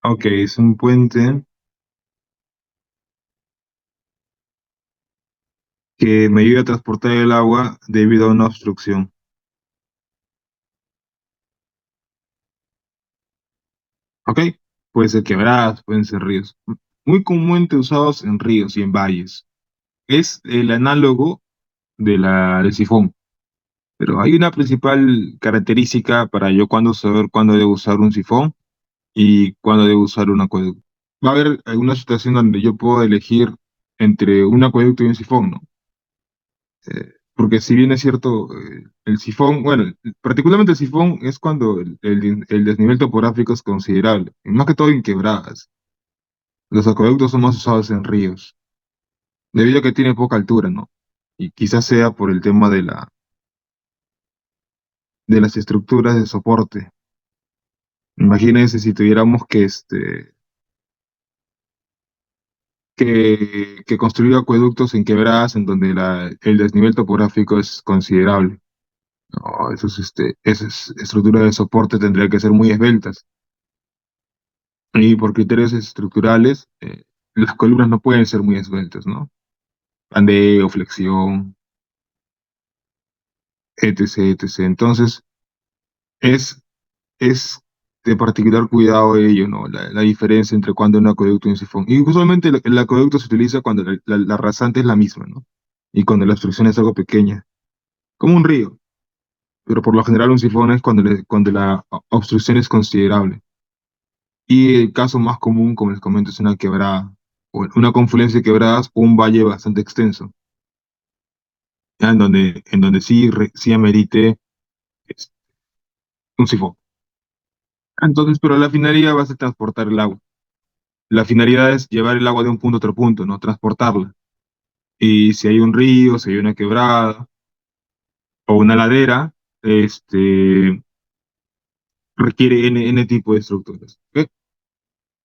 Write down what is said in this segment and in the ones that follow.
Ok, es un puente que me ayuda a transportar el agua debido a una obstrucción. Ok, puede ser quebradas, pueden ser ríos. Muy comúnmente usados en ríos y en valles. Es el análogo del sifón. Pero hay una principal característica para yo cuando saber cuándo debo usar un sifón y cuándo debo usar un acueducto. Va a haber alguna situación donde yo puedo elegir entre un acueducto y un sifón, ¿no? Porque si bien es cierto, el sifón, bueno, particularmente el sifón es cuando el desnivel topográfico es considerable, y más que todo en quebradas. Los acueductos son más usados en ríos, debido a que tiene poca altura, ¿no? Y quizás sea por el tema de las estructuras de soporte. Imagínense si tuviéramos que construir acueductos en quebradas en donde el desnivel topográfico es considerable. No, esas estructuras de soporte tendrían que ser muy esbeltas. Y por criterios estructurales, las columnas no pueden ser muy esbeltas, ¿no? Pandeo, flexión, etc., etc. Entonces, es, es de particular cuidado ello, ¿no? La diferencia entre cuando un acueducto y un sifón. Y usualmente el acueducto se utiliza cuando la rasante es la misma, ¿no? Y cuando la obstrucción es algo pequeña, como un río. Pero por lo general un sifón es cuando la obstrucción es considerable. Y el caso más común, como les comento, es una quebrada, o una confluencia de quebradas o un valle bastante extenso, ¿ya? En donde sí, sí amerite es, un sifón. Entonces, pero la finalidad va a ser transportar el agua. La finalidad es llevar el agua de un punto a otro punto, no transportarla. Y si hay un río, si hay una quebrada o una ladera, requiere N tipo de estructuras. ¿Ok?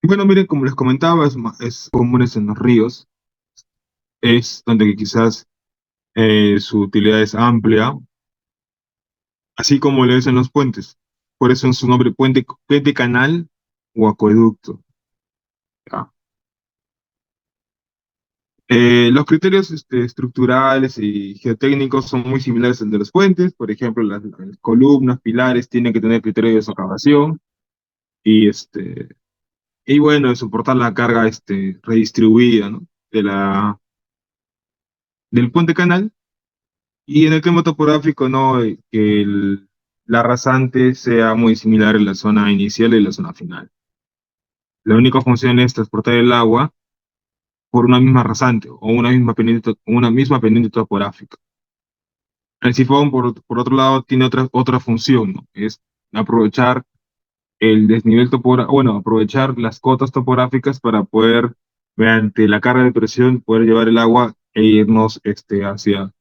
Bueno, miren, como les comentaba, es comunes en los ríos, es donde quizás su utilidad es amplia, así como lo es en los puentes. Por eso en su nombre, puente canal o acueducto. ¿Ya? Los criterios estructurales y geotécnicos son muy similares al de los puentes. Por ejemplo, las columnas, pilares tienen que tener criterios de socavación y, y bueno, soportar la carga redistribuida, ¿no? Del puente canal. Y en el tema topográfico, ¿no? Que la rasante sea muy similar en la zona inicial y la zona final. La única función es transportar el agua por una misma rasante o una misma pendiente topográfica. El sifón, por otro lado, tiene otra función, ¿no? Es aprovechar el desnivel topográfico, bueno, aprovechar las cotas topográficas para poder, mediante la carga de presión, poder llevar el agua e irnos hacia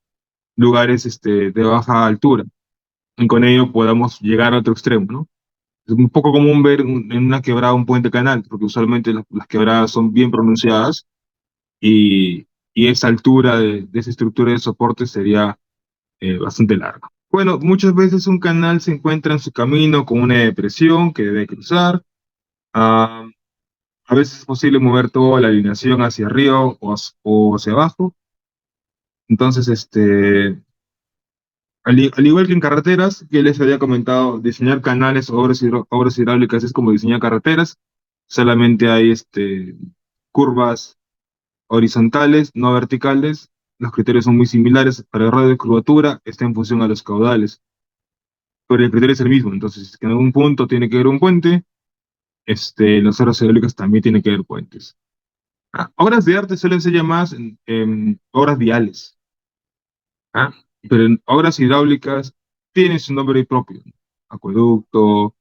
lugares de baja altura. Y con ello podamos llegar a otro extremo, ¿no? Es un poco común ver en una quebrada un puente canal, porque usualmente las quebradas son bien pronunciadas y esa altura de esa estructura de soporte sería bastante larga. Bueno, muchas veces un canal se encuentra en su camino con una depresión que debe cruzar. Ah, a veces es posible mover toda la alineación hacia arriba o hacia abajo. Entonces, al igual que en carreteras, que les había comentado, diseñar canales o obras hidráulicas es como diseñar carreteras. Solamente hay curvas horizontales, no verticales. Los criterios son muy similares. Para el radio de curvatura está en función a los caudales, pero el criterio es el mismo. Entonces, si en algún punto tiene que haber un puente, las obras hidráulicas también tienen que haber puentes. Obras de arte suelen ser llamadas en obras viales, ¿ah? Pero en obras hidráulicas tiene su nombre propio. Acueducto,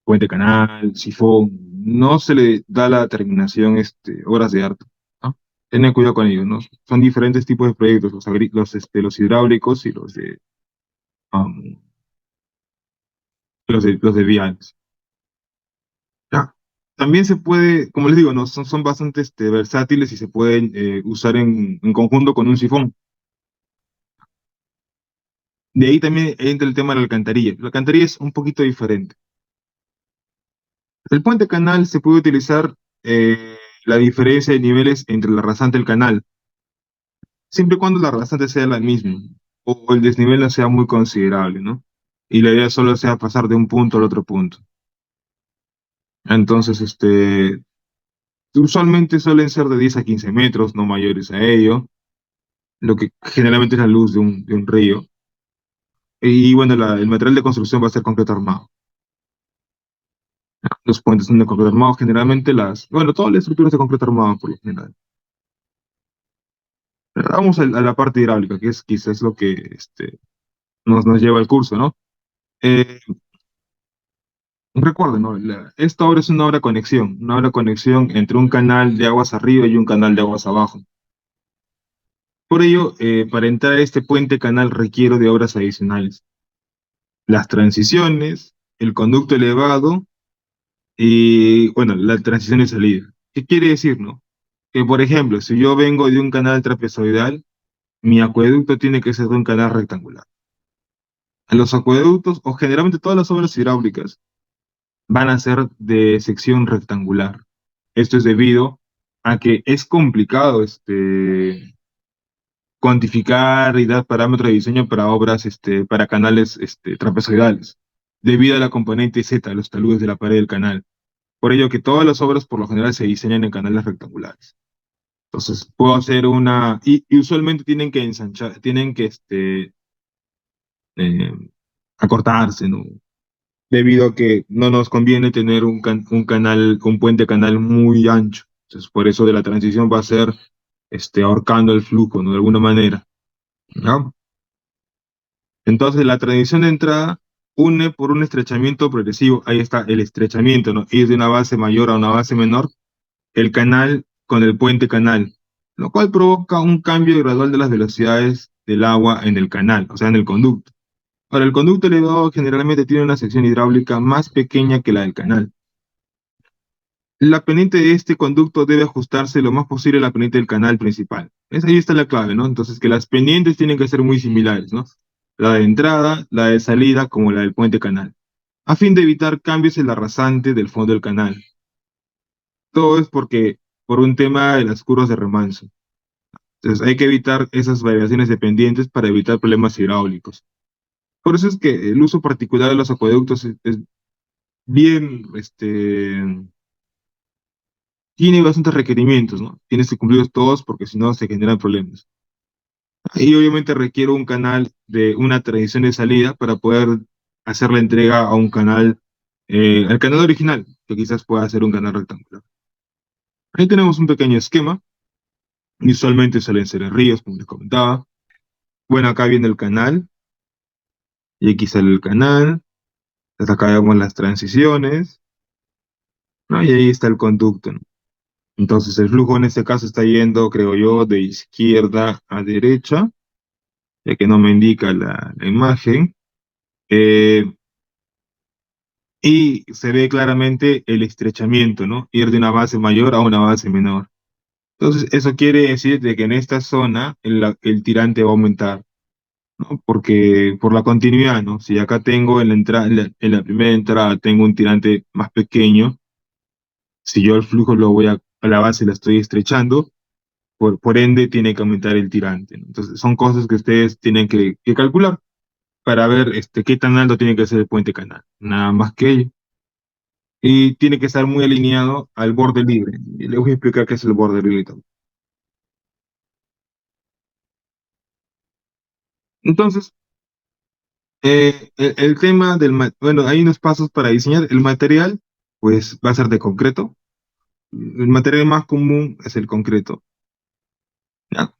puente canal, sifón. No se le da la terminación obras de arte, ¿no? Tengan cuidado con ello, ¿no? Son diferentes tipos de proyectos, los hidráulicos y um, los de viales. Ya. También se puede, como les digo, ¿no? Son bastante versátiles y se pueden usar en conjunto con un sifón. De ahí también entra el tema de la alcantarilla. La alcantarilla es un poquito diferente. El puente canal se puede utilizar la diferencia de niveles entre la rasante y el canal, siempre y cuando la rasante sea la misma o el desnivel no sea muy considerable, ¿no? Y la idea solo sea pasar de un punto al otro punto. Entonces, usualmente suelen ser de 10 a 15 metros, no mayores a ello, lo que generalmente es la luz de un río. Y bueno, el material de construcción va a ser concreto armado. Los puentes son de concreto armado, generalmente bueno, todas las estructuras de concreto armado por lo general. Pero vamos a la parte hidráulica, que es quizás lo que nos lleva al curso, ¿no? Eh, Recuerden, ¿no? Esta obra es una obra de conexión entre un canal de aguas arriba y un canal de aguas abajo. Por ello, para entrar a este puente canal requiero de obras adicionales. Las transiciones, el conducto elevado y, bueno, la transición de salida. ¿Qué quiere decir, no? Que, por ejemplo, si yo vengo de un canal trapezoidal, mi acueducto tiene que ser de un canal rectangular. En los acueductos, o generalmente todas las obras hidráulicas, van a ser de sección rectangular. Esto es debido a que es complicado cuantificar y dar parámetros de diseño para obras, para canales trapezoidales, debido a la componente Z, los taludes de la pared del canal. Por ello que todas las obras por lo general se diseñan en canales rectangulares. Entonces, puedo hacer y usualmente tienen que ensanchar, tienen que eh, acortarse, ¿no? Debido a que no nos conviene tener un canal, un puente canal muy ancho. Entonces, por eso de la transición va a ser ahorcando el flujo, ¿no? De alguna manera, ¿no? Entonces, la transición de entrada une por un estrechamiento progresivo. Ahí está el estrechamiento, ¿no? Ir de una base mayor a una base menor, el canal con el puente canal, lo cual provoca un cambio gradual de las velocidades del agua en el canal, o sea, en el conducto. Ahora, el conducto elevado generalmente tiene una sección hidráulica más pequeña que la del canal. La pendiente de este conducto debe ajustarse lo más posible a la pendiente del canal principal. Ahí está la clave, ¿no? Entonces, que las pendientes tienen que ser muy similares, ¿no? La de entrada, la de salida, como la del puente canal, a fin de evitar cambios en la rasante del fondo del canal. Todo es por un tema de las curvas de remanso. Entonces, hay que evitar esas variaciones de pendientes para evitar problemas hidráulicos. Por eso es que el uso particular de los acueductos es bien, tiene bastantes requerimientos, ¿no? Tienes que cumplirlos todos porque si no se generan problemas. Y obviamente requiere un canal de una tradición de salida para poder hacer la entrega a un canal, al canal original, que quizás pueda ser un canal rectangular. Ahí tenemos un pequeño esquema. Usualmente suelen ser en ríos, como les comentaba. Bueno, acá viene el canal, y aquí sale el canal. Hasta acá vemos las transiciones, ¿no? Y ahí está el conducto, ¿no? Entonces el flujo en este caso está yendo, creo yo, de izquierda a derecha, ya que no me indica la imagen. Eh, y se ve claramente el estrechamiento, ¿no? Ir de una base mayor a una base menor. Entonces, eso quiere decir de que en esta zona el tirante va a aumentar, ¿no? Porque por la continuidad, ¿no? Si acá tengo en la primera entrada tengo un tirante más pequeño, si yo el flujo a la base la estoy estrechando, por ende tiene que aumentar el tirante, ¿no? Entonces, son cosas que ustedes tienen que calcular para ver qué tan alto tiene que ser el puente canal. Nada más que ello. Y tiene que estar muy alineado al borde libre. Y les voy a explicar qué es el borde libre también. Entonces, el tema bueno, hay unos pasos para diseñar. El material, pues va a ser de concreto. El material más común es el concreto, ¿ya?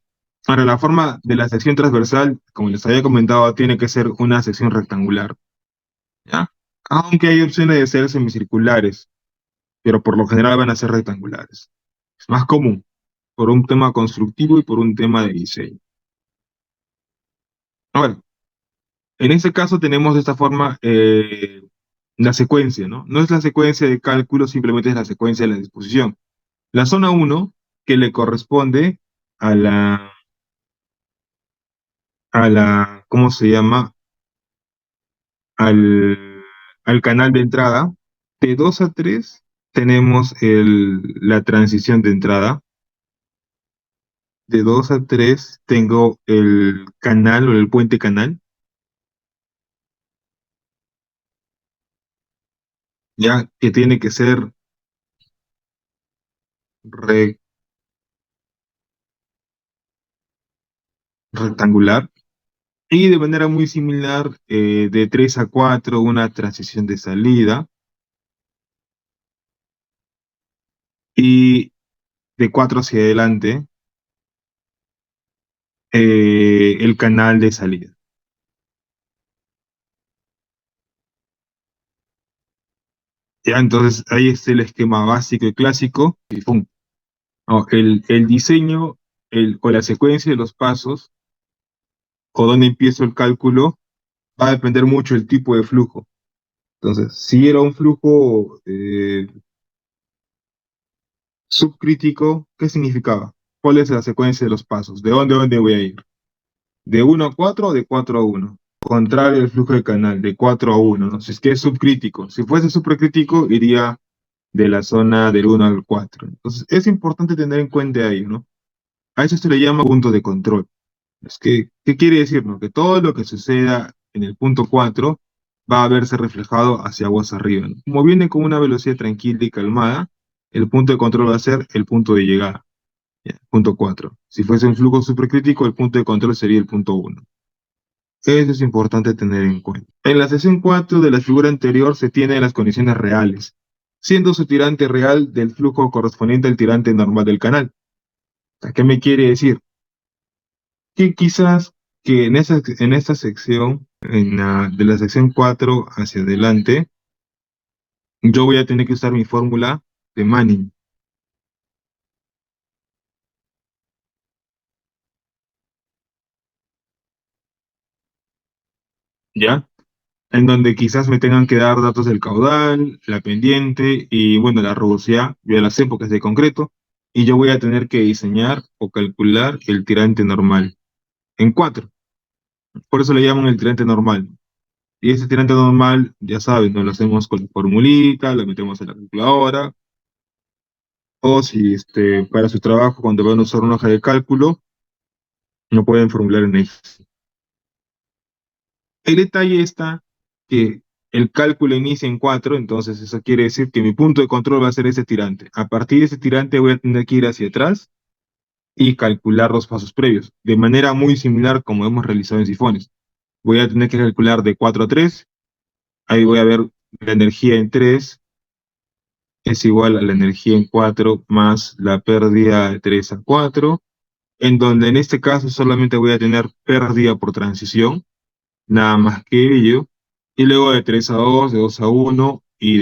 Ahora, la forma de la sección transversal, como les había comentado, tiene que ser una sección rectangular, ¿ya? Aunque hay opciones de ser semicirculares, pero por lo general van a ser rectangulares. Es más común, por un tema constructivo y por un tema de diseño. Ahora, en este caso tenemos de esta forma la secuencia, ¿no? No es la secuencia de cálculo, simplemente es la secuencia de la disposición. La zona uno que le corresponde a ¿cómo se llama? Al, al canal de entrada, De 2 a 3 tenemos la transición de entrada. De 2 a 3 tengo el canal o el puente canal, ya que tiene que ser re- rectangular. Y de manera muy similar, de 3 a 4 una transición de salida. Y de 4 hacia adelante, el canal de salida. Ya, entonces ahí está el esquema básico y clásico. Y ¡pum! No, el diseño o la secuencia de los pasos o dónde empiezo el cálculo va a depender mucho del tipo de flujo. Entonces, si era un flujo subcrítico, ¿qué significaba? ¿Cuál es la secuencia de los pasos? ¿De dónde a dónde voy a ir? ¿De 1 a 4 o de 4 a 1? Contrario al flujo de canal, de 4 a 1, ¿no? Si es que es subcrítico. Si fuese supercrítico, iría de la zona del 1 al 4. Entonces, es importante tener en cuenta ahí, ¿no? A eso se le llama punto de control. Es que, ¿qué quiere decir, no? Que todo lo que suceda en el punto 4 va a verse reflejado hacia aguas arriba, ¿no? Como viene con una velocidad tranquila y calmada, el punto de control va a ser el punto de llegada, ¿ya? Punto 4. Si fuese un flujo supercrítico, el punto de control sería el punto 1. Eso es importante tener en cuenta. En la sección 4 de la figura anterior se tienen las condiciones reales, siendo su tirante real del flujo correspondiente al tirante normal del canal. O sea, ¿qué me quiere decir? Que quizás que en esta sección, de la sección 4 hacia adelante, yo voy a tener que usar mi fórmula de Manning, ¿ya? En donde quizás me tengan que dar datos del caudal, la pendiente y, bueno, la rugosidad, yo ya la sé porque es de concreto, y yo voy a tener que diseñar o calcular el tirante normal en 4. Por eso le llaman el tirante normal. Y ese tirante normal, ya saben, ¿no? Lo hacemos con la formulita, lo metemos en la calculadora, o si para su trabajo, cuando van a usar una hoja de cálculo, no pueden formular en Excel. El detalle está que el cálculo inicia en 4, entonces eso quiere decir que mi punto de control va a ser ese tirante. A partir de ese tirante voy a tener que ir hacia atrás y calcular los pasos previos, de manera muy similar como hemos realizado en sifones. Voy a tener que calcular de 4 a 3, ahí voy a ver la energía en 3 es igual a la energía en 4 más la pérdida de 3 a 4, en donde en este caso solamente voy a tener pérdida por transición, nada más que ello, y luego de 3 a 2, de 2 a 1 y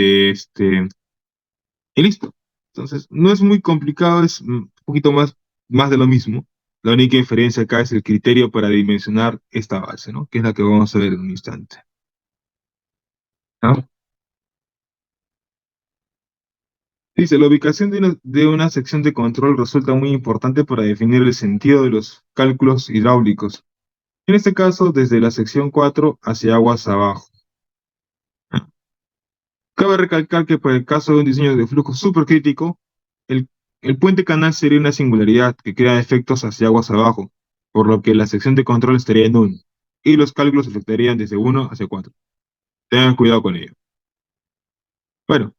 listo. Entonces, no es muy complicado, es un poquito más de lo mismo. La única diferencia acá es el criterio para dimensionar esta base, ¿no? Que es la que vamos a ver en un instante. ¿No? Dice, la ubicación de una sección de control resulta muy importante para definir el sentido de los cálculos hidráulicos. En este caso, desde la sección 4 hacia aguas abajo. Cabe recalcar que para el caso de un diseño de flujo supercrítico, el, el puente canal sería una singularidad que crea efectos hacia aguas abajo, por lo que la sección de control estaría en 1, y los cálculos se afectarían desde 1 hacia 4. Tengan cuidado con ello. Bueno,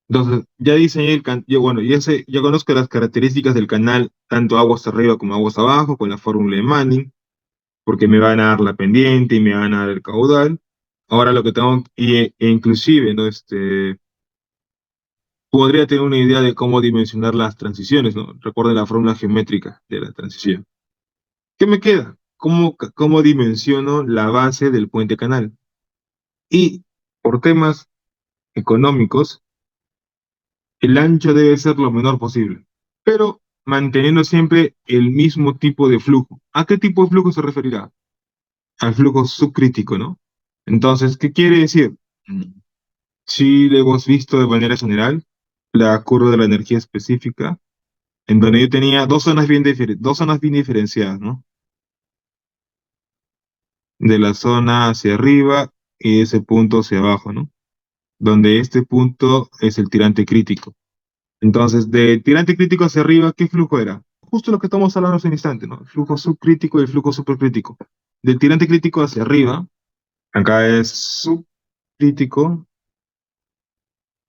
entonces ya diseñé bueno, ya conozco las características del canal, tanto aguas arriba como aguas abajo, con la fórmula de Manning, porque me van a dar la pendiente y me van a dar el caudal. Ahora lo que tengo, e inclusive, ¿no? Podría tener una idea de cómo dimensionar las transiciones, ¿no? Recuerden la fórmula geométrica de la transición. ¿Qué me queda? ¿Cómo dimensiono la base del puente canal? Y por temas económicos, el ancho debe ser lo menor posible, pero manteniendo siempre el mismo tipo de flujo. ¿A qué tipo de flujo se referirá? Al flujo subcrítico, ¿no? Entonces, ¿qué quiere decir? Si lo hemos visto de manera general, la curva de la energía específica, en donde yo tenía dos zonas bien diferenciadas, ¿no? De la zona hacia arriba y ese punto hacia abajo, ¿no? donde este punto es el tirante crítico. Entonces, de tirante crítico hacia arriba, ¿qué flujo era? Justo lo que estamos hablando hace un instante, ¿no? El flujo subcrítico y el flujo supercrítico. Del tirante crítico hacia arriba, acá es subcrítico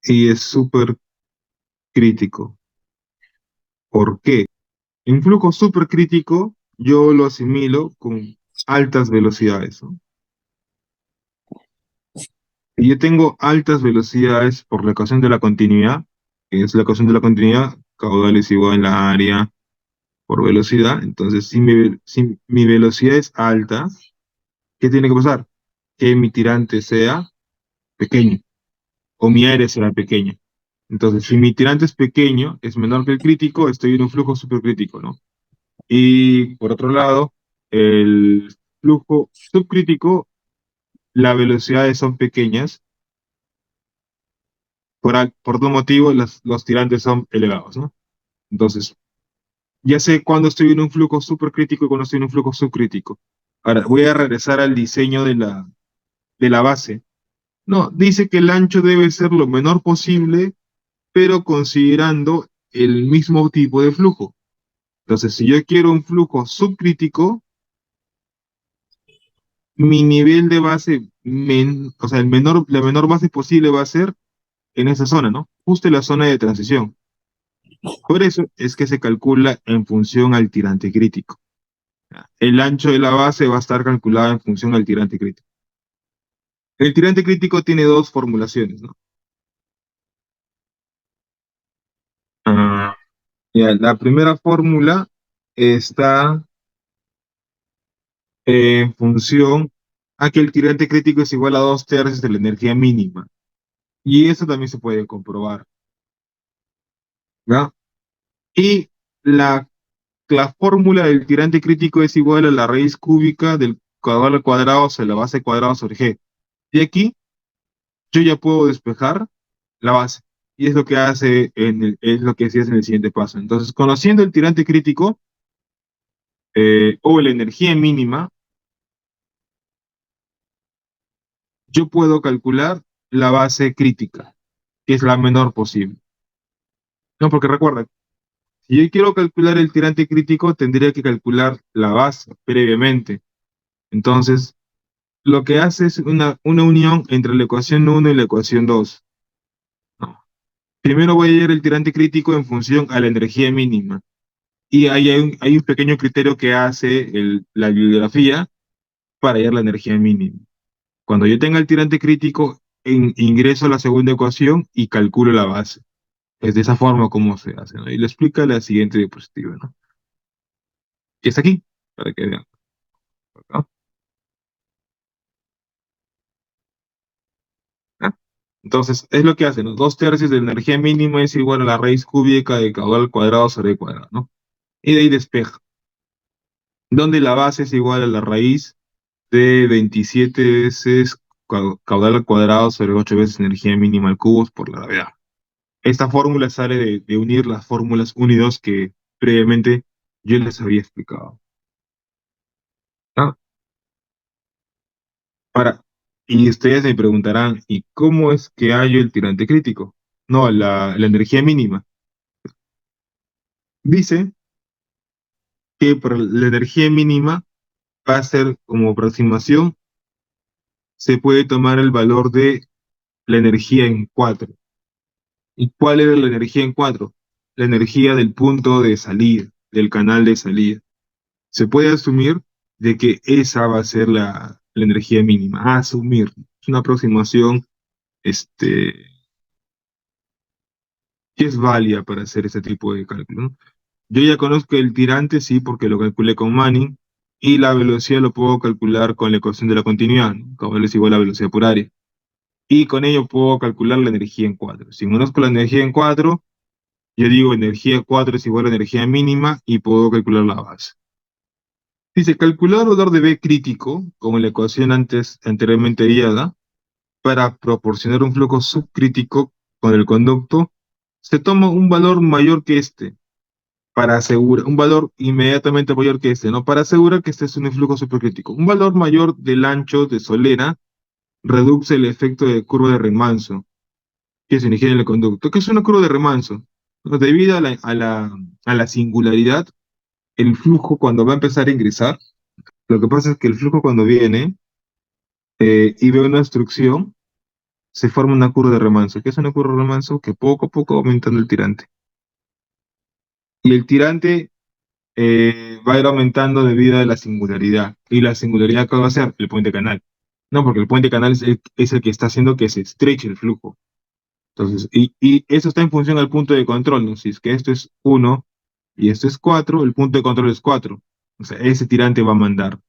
y es supercrítico. ¿Por qué? En flujo supercrítico, yo lo asimilo con altas velocidades, ¿no? Y yo tengo altas velocidades por la ecuación de la continuidad, que es la ecuación de la continuidad, caudal es igual a la área por velocidad. Entonces, si mi velocidad es alta, ¿qué tiene que pasar? Que mi tirante sea pequeño o mi área sea pequeña. Entonces, si mi tirante es pequeño, es menor que el crítico, estoy en un flujo supercrítico, ¿no? Y por otro lado, el flujo subcrítico, las velocidades son pequeñas, por dos motivos los tirantes son elevados, ¿no? Entonces, ya sé cuándo estoy en un flujo supercrítico y cuándo estoy en un flujo subcrítico. Ahora, voy a regresar al diseño de la base. No, dice que el ancho debe ser lo menor posible, pero considerando el mismo tipo de flujo. Entonces, si yo quiero un flujo subcrítico, mi nivel de base, o sea, la menor base posible va a ser en esa zona, ¿no? Justo en la zona de transición. Por eso es que se calcula en función al tirante crítico. El ancho de la base va a estar calculado en función al tirante crítico. El tirante crítico tiene dos formulaciones, ¿no? Ah, ya, la primera fórmula está en función a que el tirante crítico es igual a 2/3 de la energía mínima. Y eso también se puede comprobar, ¿no? Y la, la fórmula del tirante crítico es igual a la raíz cúbica del caudal al cuadrado sobre la base cuadrada sobre g. Y aquí yo ya puedo despejar la base. Y es lo que hace es lo que se hace en el siguiente paso. Entonces, conociendo el tirante crítico o la energía mínima, yo puedo calcular la base crítica, que es la menor posible. No, porque recuerda, si yo quiero calcular el tirante crítico, tendría que calcular la base previamente. Entonces, lo que hace es una unión entre la ecuación uno y la ecuación 2. ¿No? Primero voy a hallar el tirante crítico en función a la energía mínima. Y ahí hay un pequeño criterio que hace la bibliografía para hallar la energía mínima. Cuando yo tenga el tirante crítico, ingreso a la segunda ecuación y calculo la base. Es de esa forma como se hace, ¿no? Y lo explica la siguiente diapositiva, ¿no? Que está aquí, para que vean. ¿No? ¿Ah? Entonces, es lo que hace, ¿no? 2/3 de la energía mínima es igual a la raíz cúbica de caudal al cuadrado sobre e cuadrado, ¿no? Y de ahí despeja, donde la base es igual a la raíz de 27 veces caudal al cuadrado sobre 8 veces energía mínima al cubo por la gravedad. Esta fórmula sale de unir las fórmulas 1 y 2 que previamente yo les había explicado. ¿Ah? Ahora, y ustedes me preguntarán, ¿y cómo es que hallo el tirante crítico? No, la energía mínima. Dice que por la energía mínima va a ser como aproximación, se puede tomar el valor de la energía en 4. ¿Y cuál era la energía en 4? La energía del punto de salida, del canal de salida. Se puede asumir de que esa va a ser la energía mínima. Asumir. Es una aproximación este, que es válida para hacer ese tipo de cálculo, ¿no? Yo ya conozco el tirante, sí, porque lo calculé con Manning, y la velocidad lo puedo calcular con la ecuación de la continuidad, ¿no? Como es igual a la velocidad por área. Y con ello puedo calcular la energía en 4. Si conozco la energía en 4, yo digo energía 4 es igual a energía mínima y puedo calcular la base. Dice, calcular valor de B crítico, como en la ecuación anteriormente hallada, para proporcionar un flujo subcrítico con el conducto, se toma un valor mayor que este, para asegurar, un valor inmediatamente mayor que este, ¿no? Para asegurar que este es un flujo supercrítico. Un valor mayor del ancho de solera reduce el efecto de curva de Riemann. que se origina en el conducto, que es una curva de remanso, ¿no? Debido a la singularidad, el flujo cuando va a empezar a ingresar, lo que pasa es que el flujo cuando viene y ve una obstrucción, se forma una curva de remanso. ¿Qué es una curva de remanso? Que poco a poco va aumentando el tirante. Y el tirante va a ir aumentando debido a la singularidad. ¿Y la singularidad qué va a ser? El puente canal. No, porque el puente canal es el que está haciendo que se estreche el flujo. Entonces, y eso está en función al punto de control, ¿no? Si es que esto es 1 y esto es 4, el punto de control es 4. O sea, ese tirante va a mandar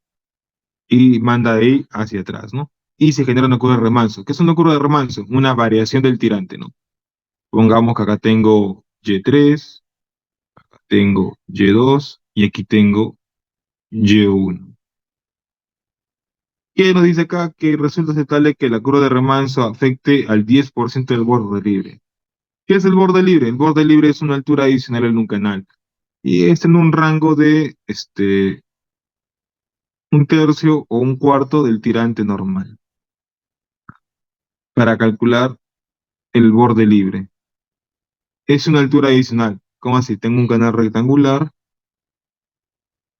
y manda de ahí hacia atrás, ¿no? Y se genera una curva de remanso. ¿Qué es una curva de remanso? Una variación del tirante, ¿no? Pongamos que acá tengo Y3, tengo Y2 y aquí tengo Y1. ¿Qué nos dice acá? Que resulta aceptable que la curva de remanso afecte al 10% del borde libre. ¿Qué es el borde libre? El borde libre es una altura adicional en un canal y está en un rango de un tercio o un cuarto del tirante normal para calcular el borde libre. Es una altura adicional. Como así? Tengo un canal rectangular.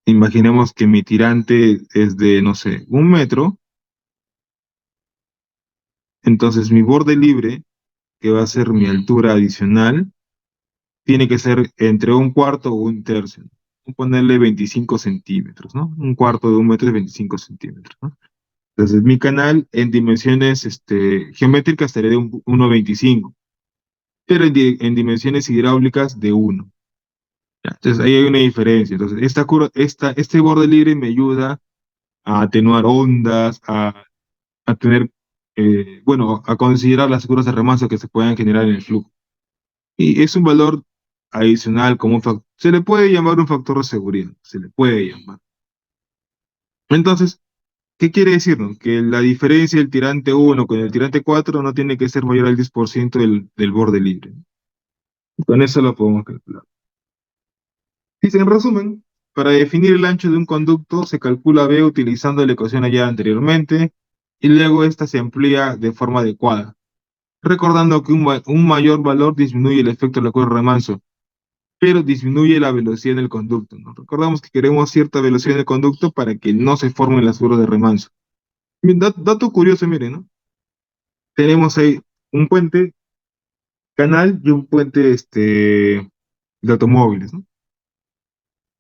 Imaginemos que mi tirante es de, no sé, 1 metro. Entonces mi borde libre, que va a ser mi altura adicional, tiene que ser entre un cuarto o un tercio. Vamos a ponerle 25 centímetros, ¿no? Un cuarto de 1 metro es 25 centímetros, ¿no? Entonces mi canal en dimensiones geométricas estaría de 1,25, pero en dimensiones hidráulicas de 1. ¿Ya? Entonces ahí hay una diferencia. Entonces este borde libre me ayuda a atenuar ondas, a tener, bueno, a considerar las curvas de remanso que se puedan generar en el flujo. Y es un valor adicional como un factor. Se le puede llamar un factor de seguridad, se le puede llamar. Entonces, ¿qué quiere decirnos? Que la diferencia del tirante 1 con el tirante 4 no tiene que ser mayor al 10% del borde libre. Con eso lo podemos calcular. Dice, en resumen, para definir el ancho de un conducto se calcula B utilizando la ecuación hallada anteriormente y luego esta se amplía de forma adecuada, recordando que un mayor valor disminuye el efecto de la curva de remanso, pero disminuye la velocidad del conducto, ¿no? Recordamos que queremos cierta velocidad del conducto para que no se formen las curvas de remanso. Bien, dato curioso, miren, ¿no? Tenemos ahí un puente canal y un puente de automóviles, ¿no?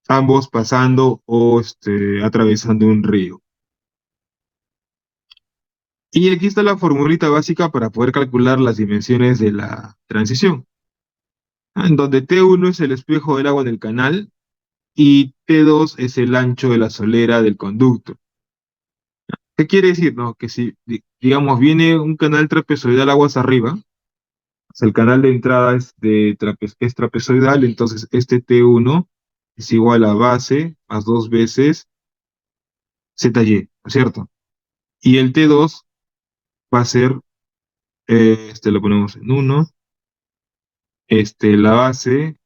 Ambos pasando o atravesando un río. Y aquí está la formulita básica para poder calcular las dimensiones de la transición, ¿ah? En donde T1 es el espejo del agua en el canal y T2 es el ancho de la solera del conducto. ¿Qué quiere decir? No, que si, digamos, viene un canal trapezoidal aguas arriba, o sea, el canal de entrada es trapezoidal, entonces este T1 es igual a base más 2 veces ZY, ¿no es cierto? Y el T2 va a ser, lo ponemos en 1, la base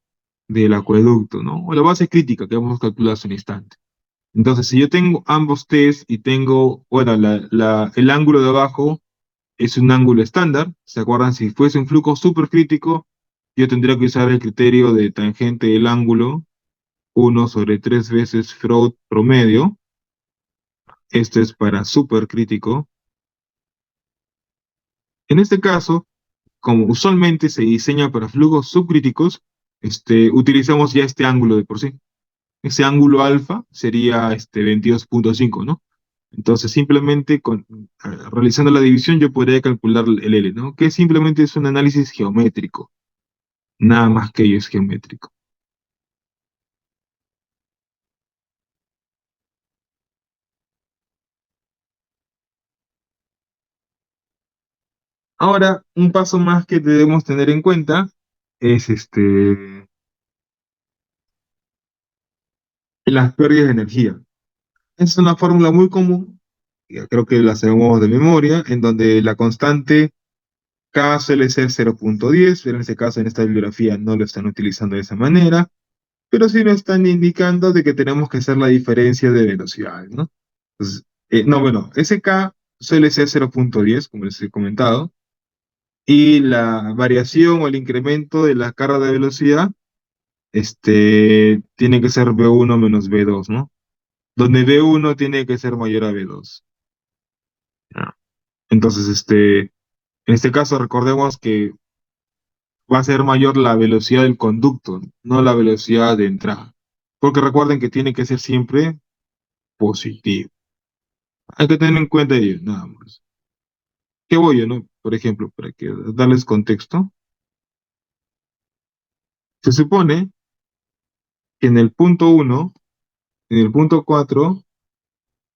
del acueducto, ¿no? O la base crítica que vamos a calcular hace un instante. Entonces, si yo tengo ambos T's y tengo, bueno, el ángulo de abajo es un ángulo estándar. ¿Se acuerdan? Si fuese un flujo supercrítico, yo tendría que usar el criterio de tangente del ángulo, 1/3 veces Freud promedio. Esto es para supercrítico. En este caso, como usualmente se diseña para flujos subcríticos, utilizamos ya este ángulo de por sí. Ese ángulo alfa sería 22,5, ¿no? Entonces, simplemente realizando la división, yo podría calcular el L, ¿no? Que simplemente es un análisis geométrico. Nada más que ello es geométrico. Ahora, un paso más que debemos tener en cuenta es las pérdidas de energía. Es una fórmula muy común, ya creo que la sabemos de memoria, en donde la constante K suele ser 0,10, pero en este caso en esta bibliografía no lo están utilizando de esa manera, pero sí nos están indicando de que tenemos que hacer la diferencia de velocidades, ¿no? Entonces, no, bueno, ese K suele ser 0,10, como les he comentado, y la variación o el incremento de la carga de velocidad, tiene que ser V1 menos V2, ¿no? Donde V1 tiene que ser mayor a V2. ¿Ya? Entonces, en este caso recordemos que va a ser mayor la velocidad del conducto, no la velocidad de entrada. Porque recuerden que tiene que ser siempre positivo. Hay que tener en cuenta ello, nada más. ¿Qué voy yo, no? Por ejemplo, para que darles contexto, se supone que en el punto uno, en el punto 4,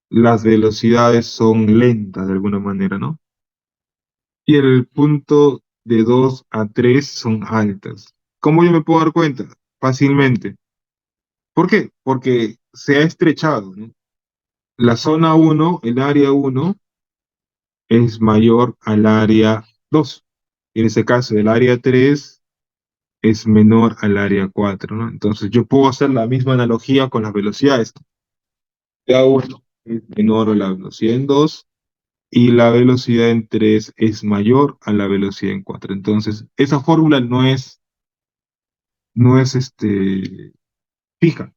las velocidades son lentas de alguna manera, ¿no? Y en el punto de 2 a 3 son altas. ¿Cómo yo me puedo dar cuenta? Fácilmente. ¿Por qué? Porque se ha estrechado, ¿no? La zona uno, el área uno, es mayor al área 2. En ese caso, el área 3 es menor al área 4, ¿no? Entonces, yo puedo hacer la misma analogía con las velocidades. La 1 es menor a la velocidad en 2 y la velocidad en 3 es mayor a la velocidad en 4. Entonces, esa fórmula no es fija,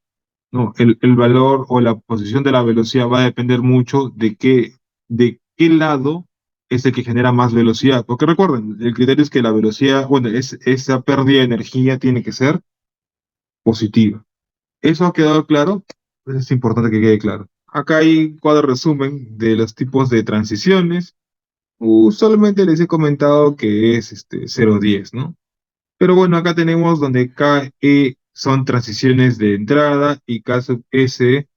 ¿no? El valor o la posición de la velocidad va a depender mucho de qué lado es el que genera más velocidad. Porque recuerden, el criterio es que la velocidad, bueno, esa pérdida de energía tiene que ser positiva. ¿Eso ha quedado claro? Pues es importante que quede claro. Acá hay un cuadro resumen de los tipos de transiciones. Usualmente les he comentado que es 0,10, ¿no? Pero bueno, acá tenemos donde K, E son transiciones de entrada y K sub S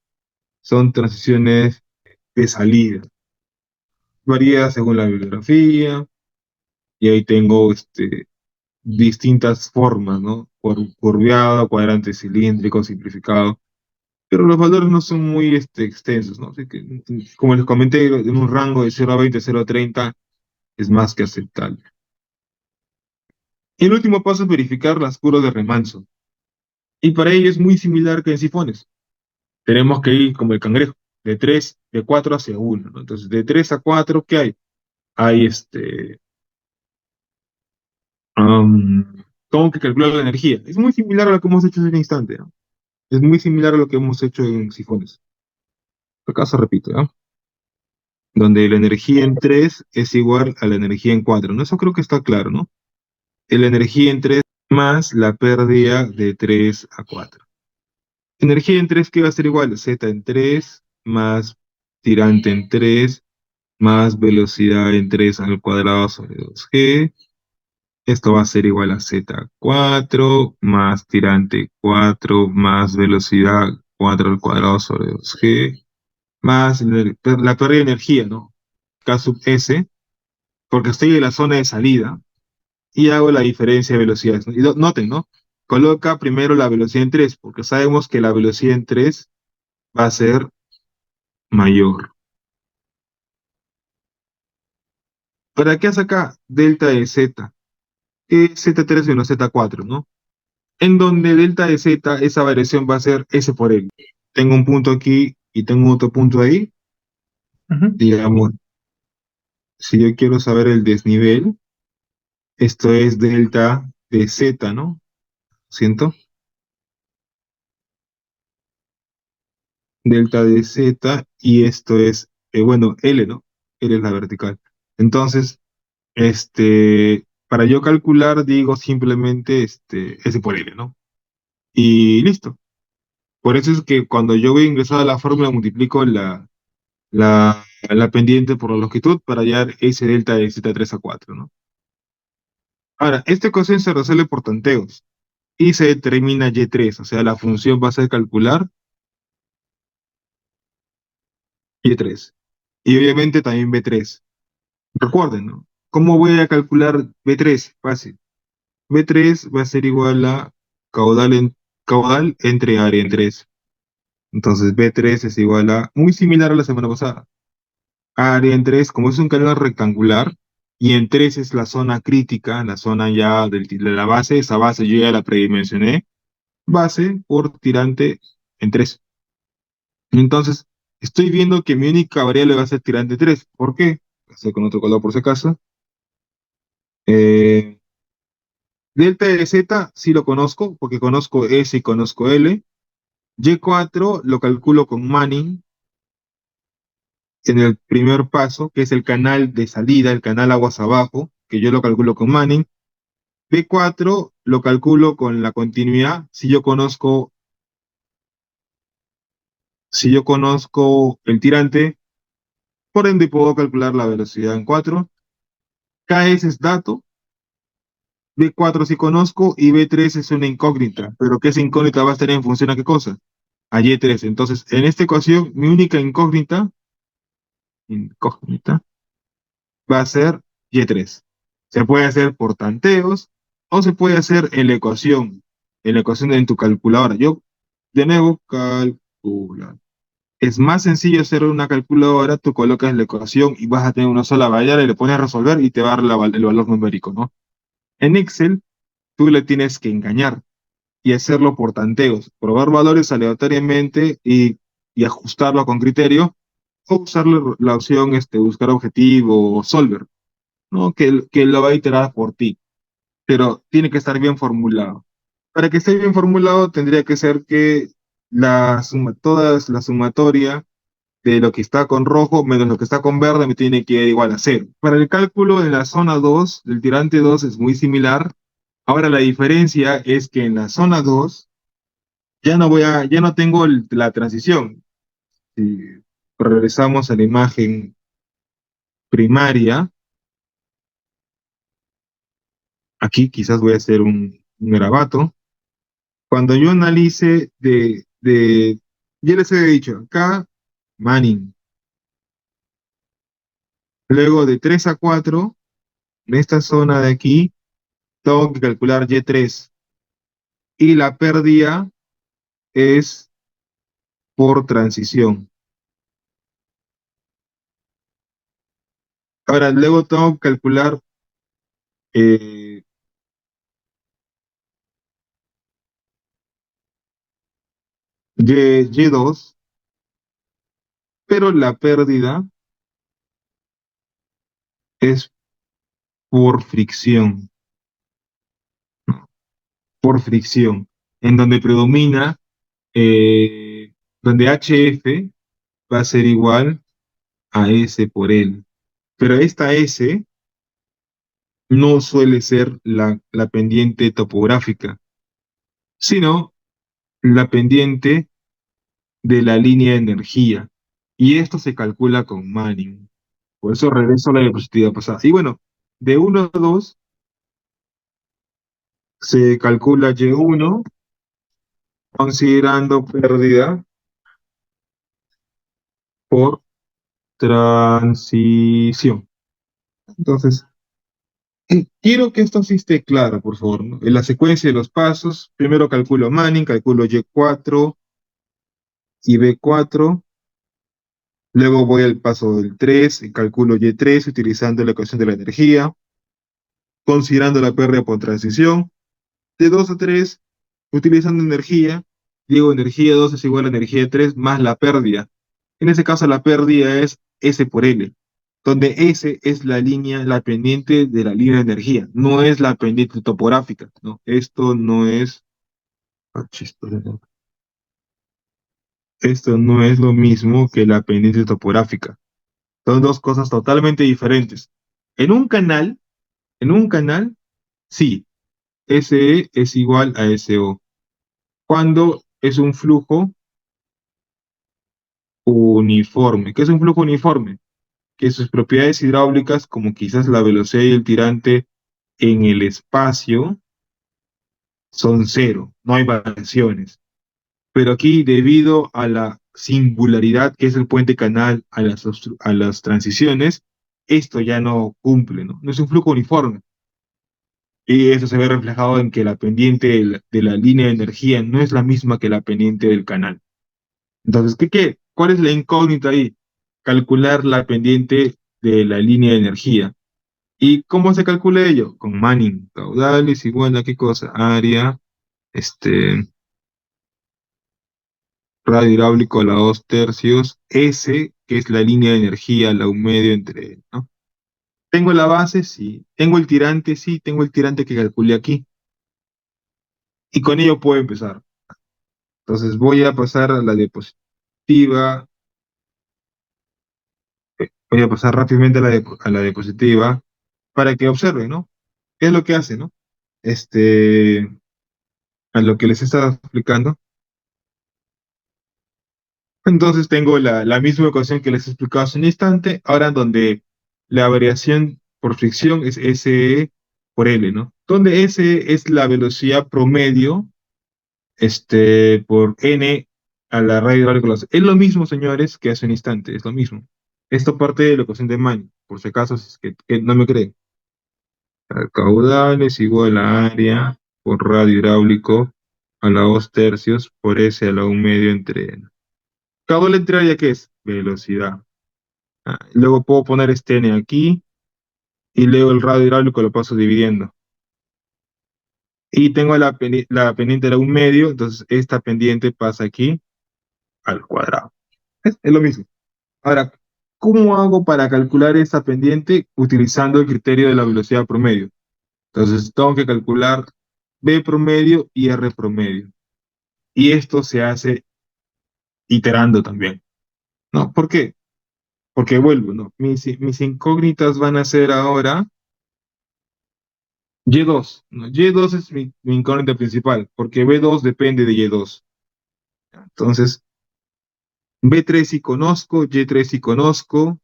son transiciones de salida. Varía según la bibliografía y ahí tengo distintas formas, ¿no? Curveado, cuadrante cilíndrico, simplificado. Pero los valores no son muy extensos, ¿no? Así que, como les comenté, en un rango de 0 a 20, 0 a 30 es más que aceptable. Y el último paso es verificar las curvas de remanso. Y para ello es muy similar que en sifones. Tenemos que ir como el cangrejo, de 4 hacia uno, ¿no? Entonces, de 3 a 4, ¿qué hay? Hay tengo que calcular la energía. Es muy similar a lo que hemos hecho en un instante, ¿no? Es muy similar a lo que hemos hecho en sifones. Acaso repito, ¿no? Donde la energía en 3 es igual a la energía en 4, ¿no? Eso creo que está claro, ¿no? La energía en 3 más la pérdida de 3 a 4. Energía en 3 que va a ser igual a Z en 3 más tirante en 3 más velocidad en 3 al cuadrado sobre 2G. Esto va a ser igual a Z4 más tirante 4 más velocidad 4 al cuadrado sobre 2G más la pérdida de energía, ¿no? K sub S, porque estoy en la zona de salida y hago la diferencia de velocidades, ¿no? Y noten, ¿no? Coloca primero la velocidad en 3 porque sabemos que la velocidad en 3 va a ser mayor. ¿Para qué hace acá delta de Z? Que es Z3 menos Z4, ¿no? En donde delta de Z, esa variación va a ser S por L. Tengo un punto aquí y tengo otro punto ahí. Ujú. Digamos, si yo quiero saber el desnivel, esto es delta de Z, ¿no? ¿Siento? Delta de Z y esto es, bueno, L, ¿no? L es la vertical. Entonces, para yo calcular, digo simplemente S por L, ¿no? Y listo. Por eso es que cuando yo voy a ingresar a la fórmula, multiplico la pendiente por la longitud para hallar S delta de Z3 a 4, ¿no? Ahora, esta ecuación se resuelve por tanteos y se determina Y3, o sea, la función va a ser calcular Y3. Y obviamente también B3. Recuerden, ¿no? ¿Cómo voy a calcular B3? Fácil. B3 va a ser igual a caudal entre área en 3. Entonces B3 es igual a, muy similar a la semana pasada. Área en 3, como es un canal rectangular, y en 3 es la zona crítica, la zona ya de la base, esa base yo ya la predimensioné, base por tirante en 3. Entonces, estoy viendo que mi única variable va a ser tirante 3. ¿Por qué? Voy a hacer con otro color por si acaso. Eh, Delta de Z sí lo conozco, porque conozco S y conozco L. Y4 lo calculo con Manning en el primer paso, que es el canal de salida, el canal aguas abajo, que yo lo calculo con Manning. B4 lo calculo con la continuidad. Si yo conozco el tirante, por ende puedo calcular la velocidad en 4. KS es dato, B4 sí conozco y B3 es una incógnita, pero que esa incógnita va a estar en función a qué cosa, a Y3. Entonces, en esta ecuación, mi única incógnita va a ser Y3. Se puede hacer por tanteos o se puede hacer en la ecuación en tu calculadora. Yo, de nuevo, calcula. Es más sencillo hacer una calculadora, tú colocas la ecuación y vas a tener una sola variable, le pones a resolver y te va a dar el valor numérico, ¿no? En Excel, tú le tienes que engañar y hacerlo por tanteos, probar valores aleatoriamente y ajustarlo con criterio, o usar la opción buscar objetivo o solver, ¿no? Que lo va a iterar por ti, pero tiene que estar bien formulado. Para que esté bien formulado, tendría que ser que todas la sumatoria de lo que está con rojo menos lo que está con verde me tiene que dar igual a cero. Para el cálculo en la zona 2 del tirante 2 es muy similar. Ahora la diferencia es que en la zona 2 ya no tengo la transición. Si regresamos a la imagen primaria, aquí quizás voy a hacer un garabato. Cuando yo analice ya les he dicho, acá Manning, luego de 3 a 4 en esta zona de aquí, tengo que calcular Y3 y la pérdida es por transición. Ahora, luego tengo que calcular eh, Y2, pero la pérdida es por fricción, por fricción, en donde predomina, donde HF va a ser igual a S por L. Pero esta S no suele ser la pendiente topográfica, sino la pendiente de la línea de energía. Y esto se calcula con Manning. Por eso regreso a la diapositiva pasada. Y bueno, de 1 a 2 se calcula Y1 considerando pérdida por transición. Entonces, quiero que esto sí esté claro, por favor, ¿no? En la secuencia de los pasos, primero calculo Manning, calculo Y4 y B4, luego voy al paso del 3 y calculo Y3 utilizando la ecuación de la energía, considerando la pérdida por transición. De 2 a 3 utilizando energía, digo energía 2 es igual a energía 3 más la pérdida. En ese caso la pérdida es S por L, donde S es la línea, la pendiente de la línea de energía, no es la pendiente topográfica, ¿no? Esto no es, ah, esto no es lo mismo que la pendiente topográfica. Son dos cosas totalmente diferentes. En un canal, en un canal, sí, SE es igual a SO. Cuando es un flujo uniforme. ¿Qué es un flujo uniforme? Que sus propiedades hidráulicas, como quizás la velocidad y el tirante en el espacio, son cero, no hay variaciones. Pero aquí, debido a la singularidad que es el puente canal a las transiciones, esto ya no cumple, ¿no? No es un flujo uniforme. Y eso se ve reflejado en que la pendiente de la línea de energía no es la misma que la pendiente del canal. Entonces, ¿cuál es la incógnita ahí? Calcular la pendiente de la línea de energía. ¿Y cómo se calcula ello? Con Manning. Caudal es igual a qué cosa? Área, este, radio hidráulico a la 2 tercios, S, que es la línea de energía, la un medio entre, ¿no? Tengo la base, sí. Tengo el tirante, sí. Tengo el tirante que calculé aquí. Y con ello puedo empezar. Entonces voy a pasar a la diapositiva. Voy a pasar rápidamente a a la diapositiva para que observen, ¿no? ¿Qué es lo que hace, no? Este, a lo que les estaba explicando. Entonces tengo la misma ecuación que les he explicado hace un instante, ahora donde la variación por fricción es SE por L, ¿no? Donde S es la velocidad promedio, por N a la radio hidráulica. Es lo mismo, señores, que hace un instante, es lo mismo. Esto parte de la ecuación de Mann, por si acaso si es que no me creen. El caudal es igual a área por radio hidráulico a la 2 tercios por S a la 1 medio entre N. Caudal entre área, ¿qué es? Velocidad. Luego puedo poner este N aquí y luego el radio hidráulico lo paso dividiendo. Y tengo la pendiente de la 1 medio, entonces esta pendiente pasa aquí al cuadrado. Es lo mismo. Ahora, ¿cómo hago para calcular esta pendiente utilizando el criterio de la velocidad promedio? Entonces tengo que calcular B promedio y R promedio. Y esto se hace iterando también, ¿no? ¿Por qué? Porque vuelvo, ¿no? Mis incógnitas van a ser ahora Y2, ¿no? Y2 es mi incógnita principal, porque B2 depende de Y2. Entonces, B3 sí conozco, Y3 sí conozco,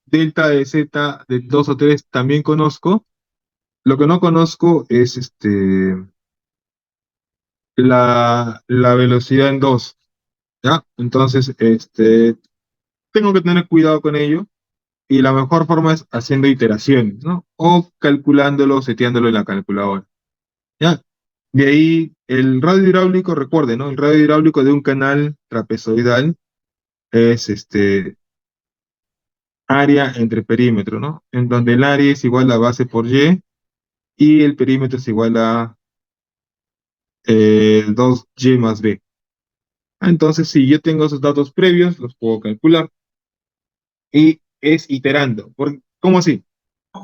delta de Z de 2 o 3 también conozco. Lo que no conozco es la velocidad en 2, ¿ya? Entonces, tengo que tener cuidado con ello. Y la mejor forma es haciendo iteraciones, ¿no? O calculándolo, seteándolo en la calculadora. ¿Ya? De ahí el radio hidráulico, recuerden, ¿no? El radio hidráulico de un canal trapezoidal es área entre perímetro, ¿no? En donde el área es igual a base por y el perímetro es igual a 2y más b. Entonces, si yo tengo esos datos previos, los puedo calcular. Y es iterando. ¿Cómo así?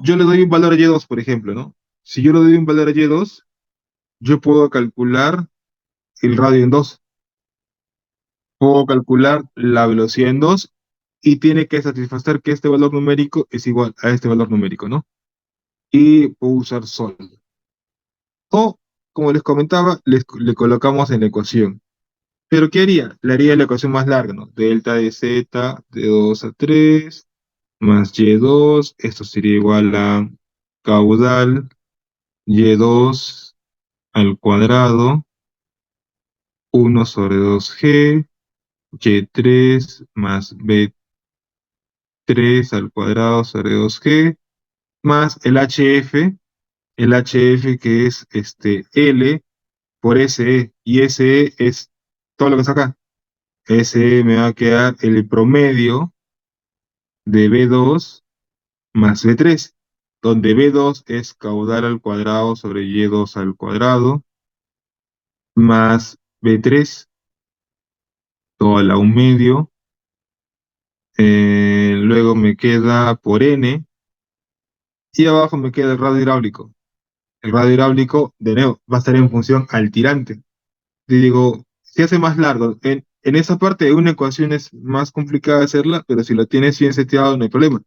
Yo le doy un valor a y2, por ejemplo, ¿no? Si yo le doy un valor a y2, yo puedo calcular el radio en 2, puedo calcular la velocidad en 2 y tiene que satisfacer que este valor numérico es igual a este valor numérico, ¿no? Y puedo usar sol. O, como les comentaba, le colocamos en la ecuación. ¿Pero qué haría? Le haría la ecuación más larga, ¿no? Delta de z de 2 a 3 más y2, esto sería igual a caudal y2 al cuadrado, 1/2g, y3 más b3 al cuadrado sobre 2g, más el hf que es L por SE, y SE es todo lo que está acá. SE me va a quedar el promedio de B2 más B3, donde B2 es caudal al cuadrado sobre Y2 al cuadrado, más B3, todo a la 1 medio. Luego me queda por N, y abajo me queda el radio hidráulico. El radio hidráulico, de nuevo, va a estar en función al tirante. Y digo, se hace más largo. En esa parte, una ecuación es más complicada de hacerla, pero si lo tienes bien seteado, no hay problema.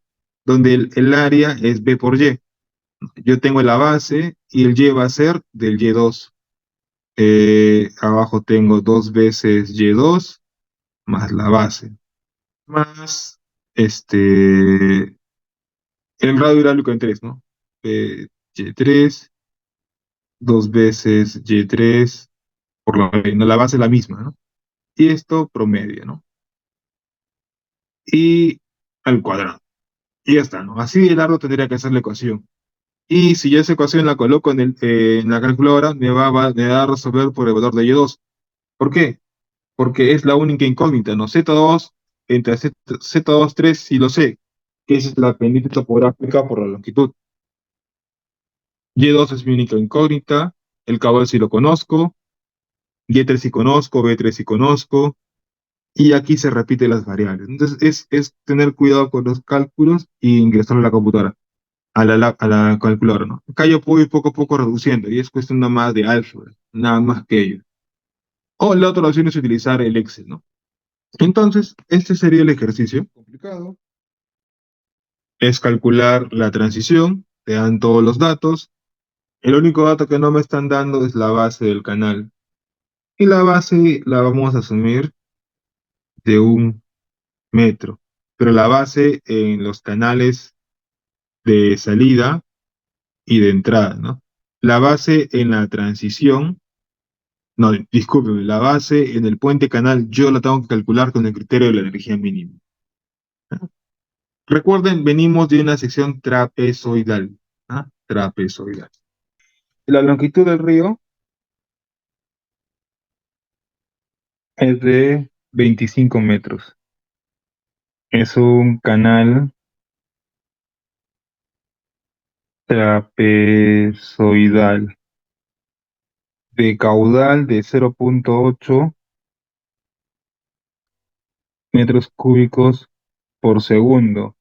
Donde el área es B por Y. Yo tengo la base y el Y va a ser del Y2. Abajo tengo 2 veces Y2 más la base, más el radio hidráulico en 3, ¿no? Y3, 2 veces Y3, por lo menos la base es la misma, ¿no? Y esto promedio, ¿no? Y al cuadrado. Y ya está, ¿no? Así de largo tendría que ser la ecuación. Y si yo esa ecuación la coloco en la calculadora, me va a resolver por el valor de Y2. ¿Por qué? Porque es la única incógnita, ¿no? Z2 entre Z2, 3, sí lo sé, que esa es la pendiente topográfica por la longitud. Y2 es mi única incógnita, el caudal sí lo conozco, Y3 sí conozco, B3 sí conozco, y aquí se repiten las variables. Entonces es tener cuidado con los cálculos y ingresarlo a la computadora, a la calculadora, ¿no? Acá yo puedo ir poco a poco reduciendo y es cuestión nada más de álgebra, nada más que ello. O la otra opción es utilizar el Excel, ¿no? Entonces, este sería el ejercicio. Complicado. Es calcular la transición, te dan todos los datos. El único dato que no me están dando es la base del canal. Y la base la vamos a asumir de 1 metro. Pero la base en los canales de salida y de entrada, ¿no? La base en la transición, no, discúlpeme, la base en el puente canal yo la tengo que calcular con el criterio de la energía mínima. Recuerden, venimos de una sección trapezoidal. ¿Ah? Trapezoidal. La longitud del río es de 25 metros. Es un canal trapezoidal de caudal de 0,8 metros cúbicos por segundo.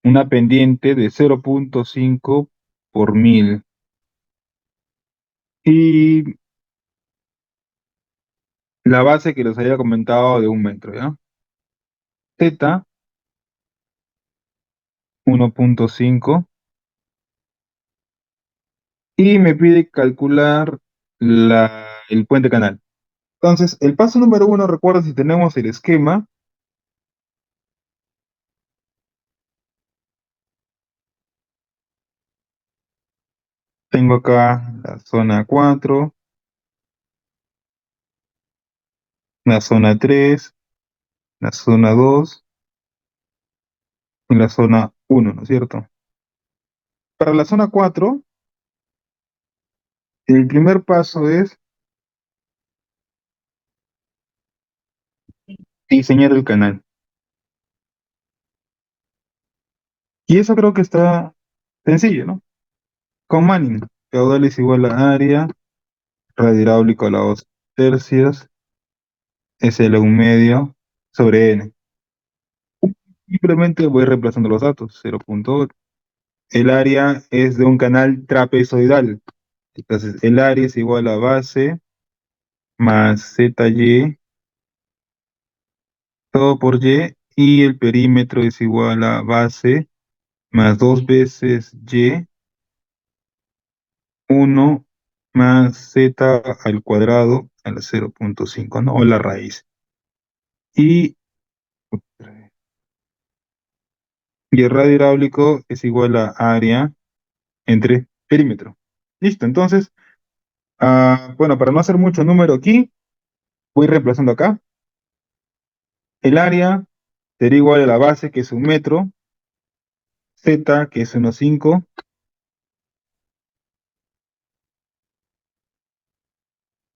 Una pendiente de 0,5 por 1000. Y la base que les había comentado de 1 metro, ¿ya? Teta 1,5 y me pide calcular el puente canal. Entonces, el paso número uno, recuerda si tenemos el esquema, tengo acá la zona 4, la zona 3, la zona 2 y la zona 1, ¿no es cierto? Para la zona 4, el primer paso es diseñar el canal. Y eso creo que está sencillo, ¿no? Con Manning, caudal es igual a área, radio hidráulico a la 2 tercios, SL 1 medio sobre N. Simplemente voy reemplazando los datos, 0,8. El área es de un canal trapezoidal. Entonces, el área es igual a base más ZY, todo por y el perímetro es igual a base más 2 veces Y, 1 más Z al cuadrado a la 0,5, ¿no? O la raíz. Y, y el radio hidráulico es igual a área entre perímetro. Listo, entonces, bueno, para no hacer mucho número aquí, voy reemplazando acá. El área sería igual a la base, que es 1 metro, Z, que es 1,5,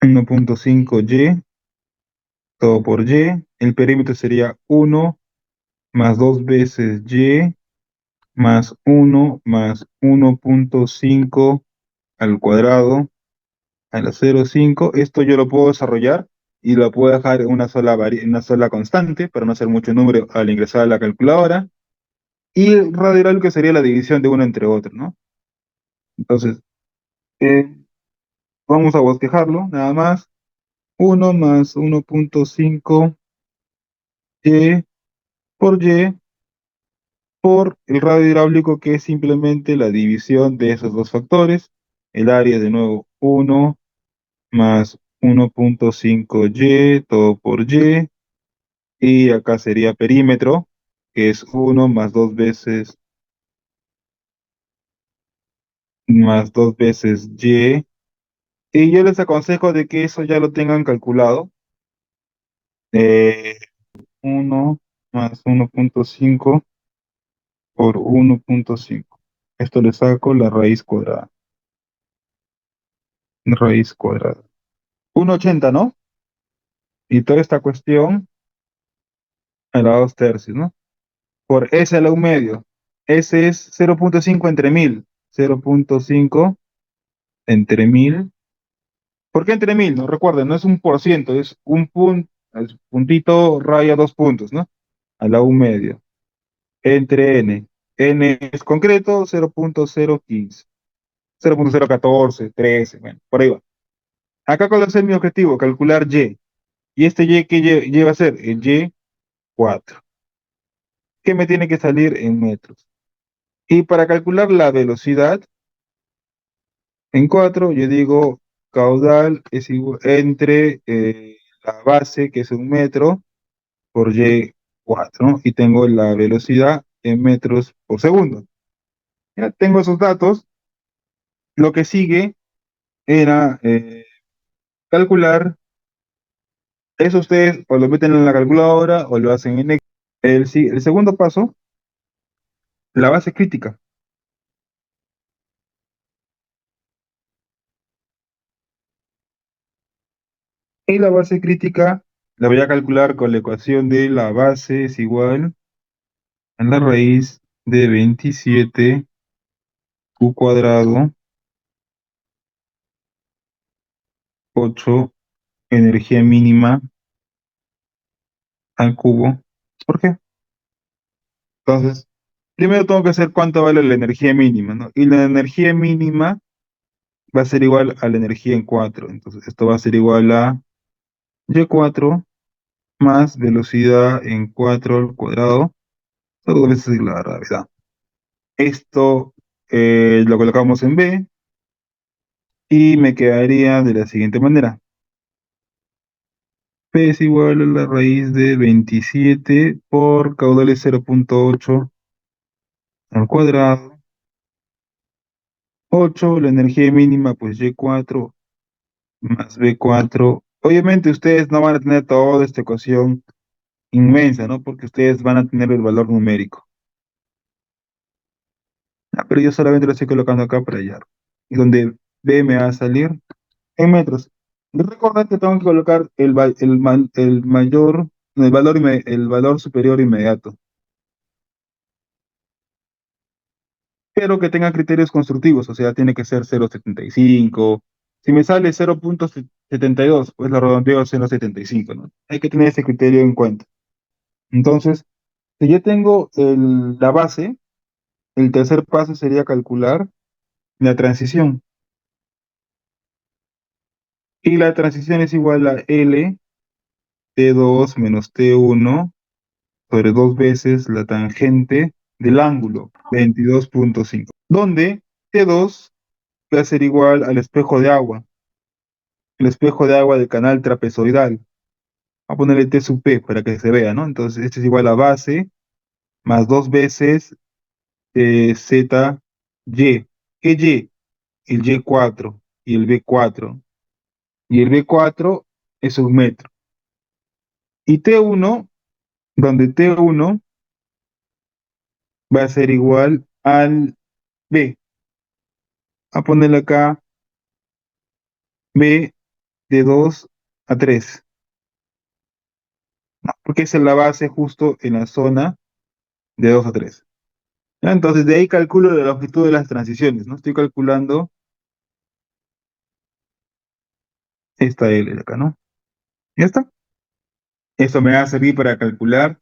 1,5 Y, todo por Y. El perímetro sería 1 más 2 veces Y, más 1 más 1,5 al cuadrado a la 0,5. Esto yo lo puedo desarrollar y lo puedo dejar en una sola constante para no hacer mucho número al ingresar a la calculadora. Y el radio hidráulico sería la división de uno entre otro, ¿no? Entonces, eh, vamos a bosquejarlo, nada más. 1 más 1,5 Y por Y por el radio hidráulico, que es simplemente la división de esos dos factores. El área de nuevo 1 más 1,5 Y, todo por Y. Y acá sería perímetro, que es 1 más 2 veces Y. Y yo les aconsejo de que eso ya lo tengan calculado. Eh, 1 más 1,5 por 1,5. Esto le saco la raíz cuadrada. Raíz cuadrada. 1,80, ¿no? Y toda esta cuestión a la 2 tercios, ¿no? Por S a la 1 medio. S es 0,5 entre 1000. 0,5 entre 1000. ¿Por qué entre 1000? No recuerden, no es un por ciento, es un punto. al puntito raya dos puntos, ¿no? A la U media. Entre n. N es concreto, 0.015, 0.014, 13, bueno, por ahí va. Acá, ¿cuál va a ser mi objetivo? Calcular y. ¿Y este y qué y va a ser? El y 4. ¿Qué me tiene que salir en metros? Y para calcular la velocidad, en 4 yo digo caudal es igual entre la base, que es un metro, por y 4, ¿no? Y tengo la velocidad en metros por segundo. Ya tengo esos datos. Lo que sigue era calcular. Eso ustedes o lo meten en la calculadora o lo hacen en Excel. El segundo paso, la base crítica. Y la base crítica la voy a calcular con la ecuación de la base es igual a la raíz de 27 q cuadrado, 8 energía mínima al cubo. ¿Por qué? Entonces, primero tengo que hacer cuánto vale la energía mínima, ¿no? Y la energía mínima va a ser igual a la energía en 4. Entonces, esto va a ser igual a y4 más velocidad en 4 al cuadrado, dos veces la gravedad. Esto lo colocamos en B y me quedaría de la siguiente manera. P es igual a la raíz de 27 por caudales 0.8 al cuadrado. 8 la energía mínima, pues Y4 más B4. Obviamente ustedes no van a tener toda esta ecuación inmensa, ¿no? Porque ustedes van a tener el valor numérico. Ah, pero yo solamente lo estoy colocando acá para hallar. Y donde B me va a salir en metros. Recordad que tengo que colocar el mayor, el valor superior inmediato, pero que tenga criterios constructivos, o sea, tiene que ser 0.75. Si me sale 0.72, pues lo redondeo a 0.75, ¿no? Hay que tener ese criterio en cuenta. Entonces, si yo tengo la base, el tercer paso sería calcular la transición. Y la transición es igual a L T2 menos T1 sobre dos veces la tangente del ángulo, 22.5, donde T2 va a ser igual al espejo de agua, el espejo de agua del canal trapezoidal. Vamos a ponerle T sub P para que se vea, ¿no? Entonces, este es igual a base más dos veces Z Y. ¿Qué Y? El Y4 y el B4. Y el B4 es un metro. Y T1, donde T1 va a ser igual al B. A ponerle acá B de 2 a 3, ¿no? Porque esa es la base justo en la zona de 2 a 3. ¿Ya? Entonces de ahí calculo la longitud de las transiciones, ¿no? Estoy calculando esta L de acá, ¿no? ¿Ya está? Esto me va a servir para calcular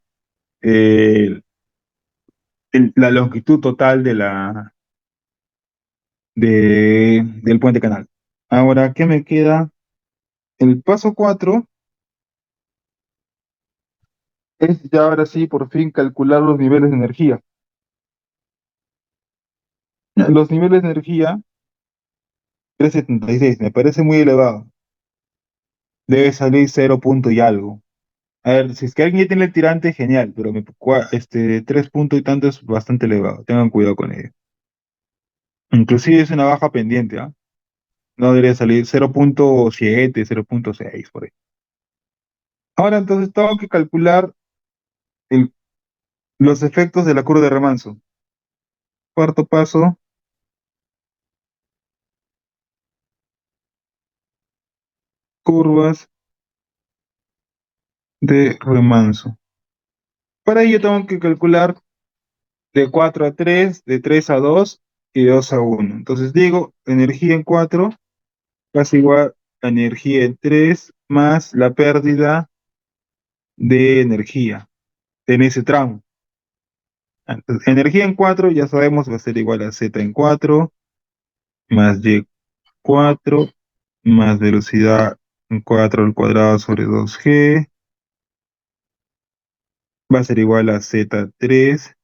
eh, la longitud total del puente canal. Ahora, ¿qué me queda? El paso 4 es ya ahora sí, por fin, calcular los niveles de energía. Los niveles de energía, 376, me parece muy elevado. Debe salir 0 punto y algo. A ver, si es que alguien ya tiene el tirante, genial, pero 3 puntos y tanto es bastante elevado. Tengan cuidado con ello. Inclusive es una baja pendiente, ¿ah? No debería salir 0.7, 0.6 por ahí. Ahora entonces tengo que calcular el- los efectos de la curva de remanso. Cuarto paso, curvas de remanso. Para ello tengo que calcular de 4 a 3, de 3 a 2 y de 2 a 1. Entonces digo, energía en 4 es igual a energía en 3 más la pérdida de energía en ese tramo. Entonces, energía en 4 ya sabemos va a ser igual a Z en 4 más Y 4 más velocidad en 4 al cuadrado sobre 2G va a ser igual a Z3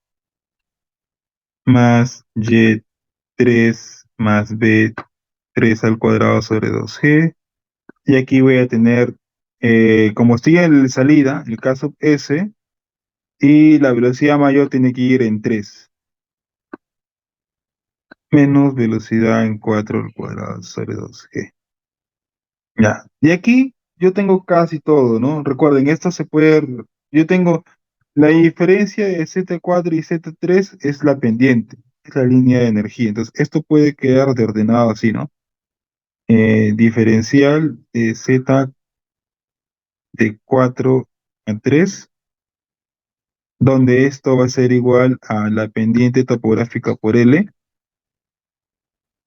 más Y3 más B3 al cuadrado sobre 2G. Y aquí voy a tener, como estoy en salida, el caso S, y la velocidad mayor tiene que ir en 3 menos velocidad en 4 al cuadrado sobre 2G. Ya, y aquí yo tengo casi todo, ¿no? Recuerden, esto se puede, yo tengo la diferencia de Z4 y Z3 es la pendiente, es la línea de energía. Entonces, esto puede quedar de ordenado así, ¿no? Diferencial de Z de 4 a 3 donde esto va a ser igual a la pendiente topográfica por L.